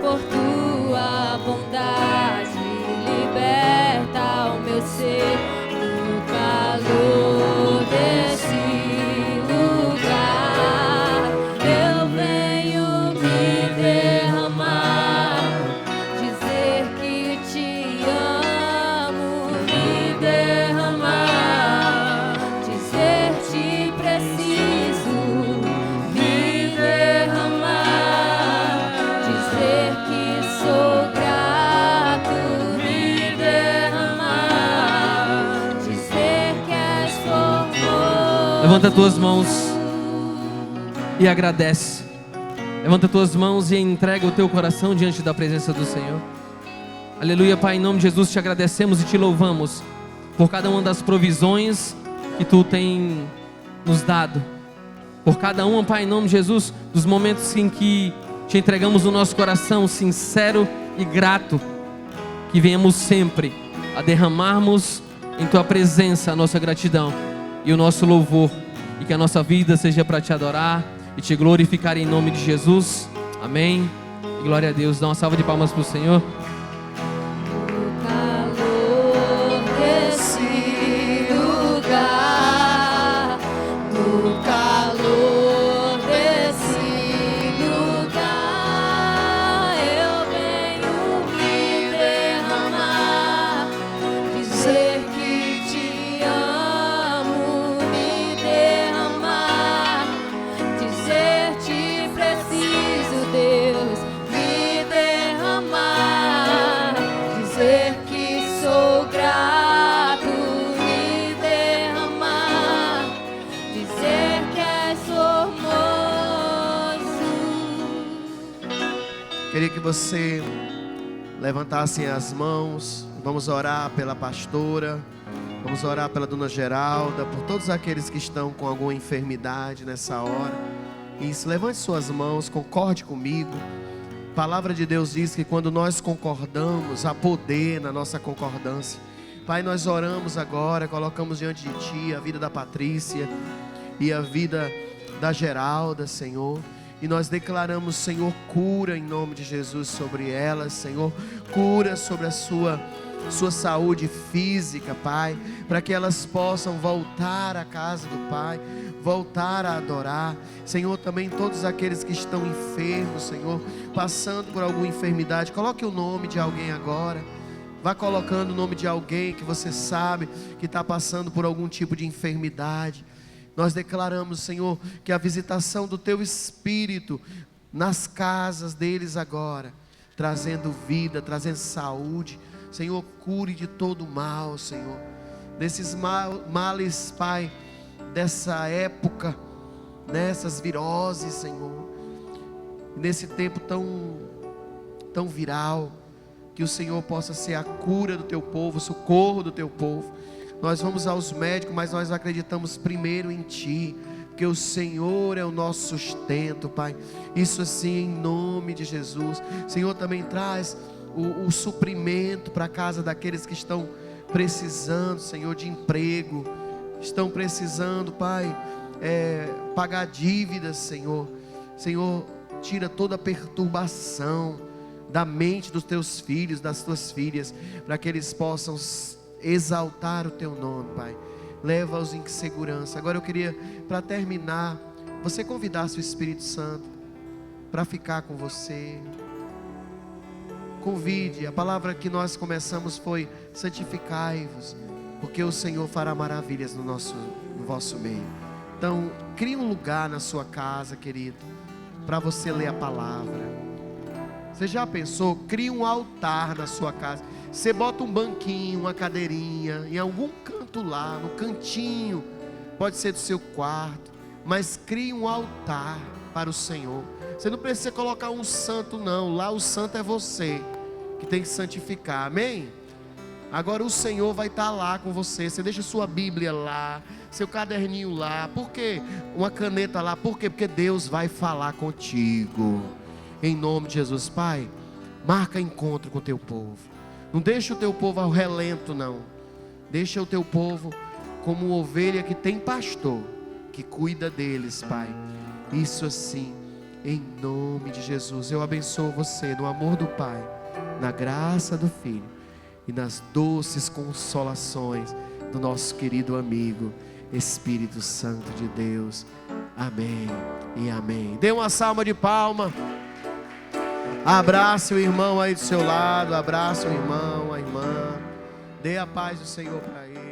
G: por tua bondade liberta o meu ser. No calor desse lugar eu venho me derramar, dizer que te amo, me derramar, dizer te preciso, me derramar, dizer que sou grato, me derramar, dizer que és formoso.
F: Levanta tuas mãos e agradece. Levanta tuas mãos e entrega o teu coração diante da presença do Senhor. Aleluia, Pai, em nome de Jesus te agradecemos e te louvamos por cada uma das provisões que tu tem nos dado. Por cada uma, Pai, em nome de Jesus, dos momentos em que te entregamos o nosso coração sincero e grato. Que venhamos sempre a derramarmos em tua presença a nossa gratidão e o nosso louvor, e que a nossa vida seja para te adorar e te glorificar em nome de Jesus. Amém. E glória a Deus. Dá uma salva de palmas para o Senhor.
G: No calor desse lugar, no calor desse lugar, eu venho me derramar, dizer que te amo, me derramar, dizer te preciso, Deus, me derramar, dizer que sou grato, me derramar, dizer que és formoso.
C: Queria que você levantasse as mãos. Vamos orar pela pastora, vamos orar pela dona Geralda, por todos aqueles que estão com alguma enfermidade nessa hora. Isso, levante suas mãos, concorde comigo. A palavra de Deus diz que quando nós concordamos, há poder na nossa concordância. Pai, nós oramos agora, colocamos diante de Ti a vida da Patrícia e a vida da Geralda, Senhor. E nós declaramos, Senhor, cura em nome de Jesus sobre elas, Senhor. Cura sobre a sua saúde física, Pai, para que elas possam voltar à casa do Pai, voltar a adorar. Senhor, também todos aqueles que estão enfermos, Senhor, passando por alguma enfermidade, coloque o nome de alguém agora. Vá colocando o nome de alguém que você sabe que está passando por algum tipo de enfermidade. Nós declaramos, Senhor, que a visitação do Teu Espírito nas casas deles agora, trazendo vida, trazendo saúde. Senhor, cure de todo mal, Senhor, desses males, Pai, dessa época, nessas viroses, Senhor, nesse tempo tão viral, que o Senhor possa ser a cura do Teu povo, o socorro do Teu povo. Nós vamos aos médicos, mas nós acreditamos primeiro em Ti, porque o Senhor é o nosso sustento, Pai. Isso assim, em nome de Jesus. Senhor, também traz o suprimento para a casa daqueles que estão precisando, Senhor, de emprego, estão precisando, Pai, pagar dívidas, Senhor. Senhor, tira toda a perturbação da mente dos Teus filhos, das Tuas filhas, para que eles possam exaltar o Teu nome, Pai. Leva-os em segurança. Agora eu queria, para terminar, você convidasse o Espírito Santo para ficar com você. Convide. A palavra que nós começamos foi: santificai-vos, porque o Senhor fará maravilhas no vosso meio. Então, crie um lugar na sua casa, querido, para você ler a palavra. Você já pensou? Crie um altar na sua casa. Você bota um banquinho, uma cadeirinha, em algum canto lá, no cantinho, pode ser do seu quarto, mas crie um altar para o Senhor. Você não precisa colocar um santo não, lá o santo é você. que tem que santificar, amém? Agora o Senhor vai estar lá com você. Você deixa sua Bíblia lá, seu caderninho lá. Por quê? Uma caneta lá. Por quê? Porque Deus vai falar contigo. Em nome de Jesus, Pai, marca encontro com o teu povo. Não deixa o teu povo ao relento, não. Deixa o teu povo como ovelha que tem pastor, que cuida deles, Pai. Isso assim, em nome de Jesus. Eu abençoo você no amor do Pai, na graça do Filho e nas doces consolações do nosso querido amigo Espírito Santo de Deus. Amém e amém. Dê uma salva de palma. Abrace o irmão aí do seu lado. Abrace o irmão, a irmã. Dê a paz do Senhor para ele.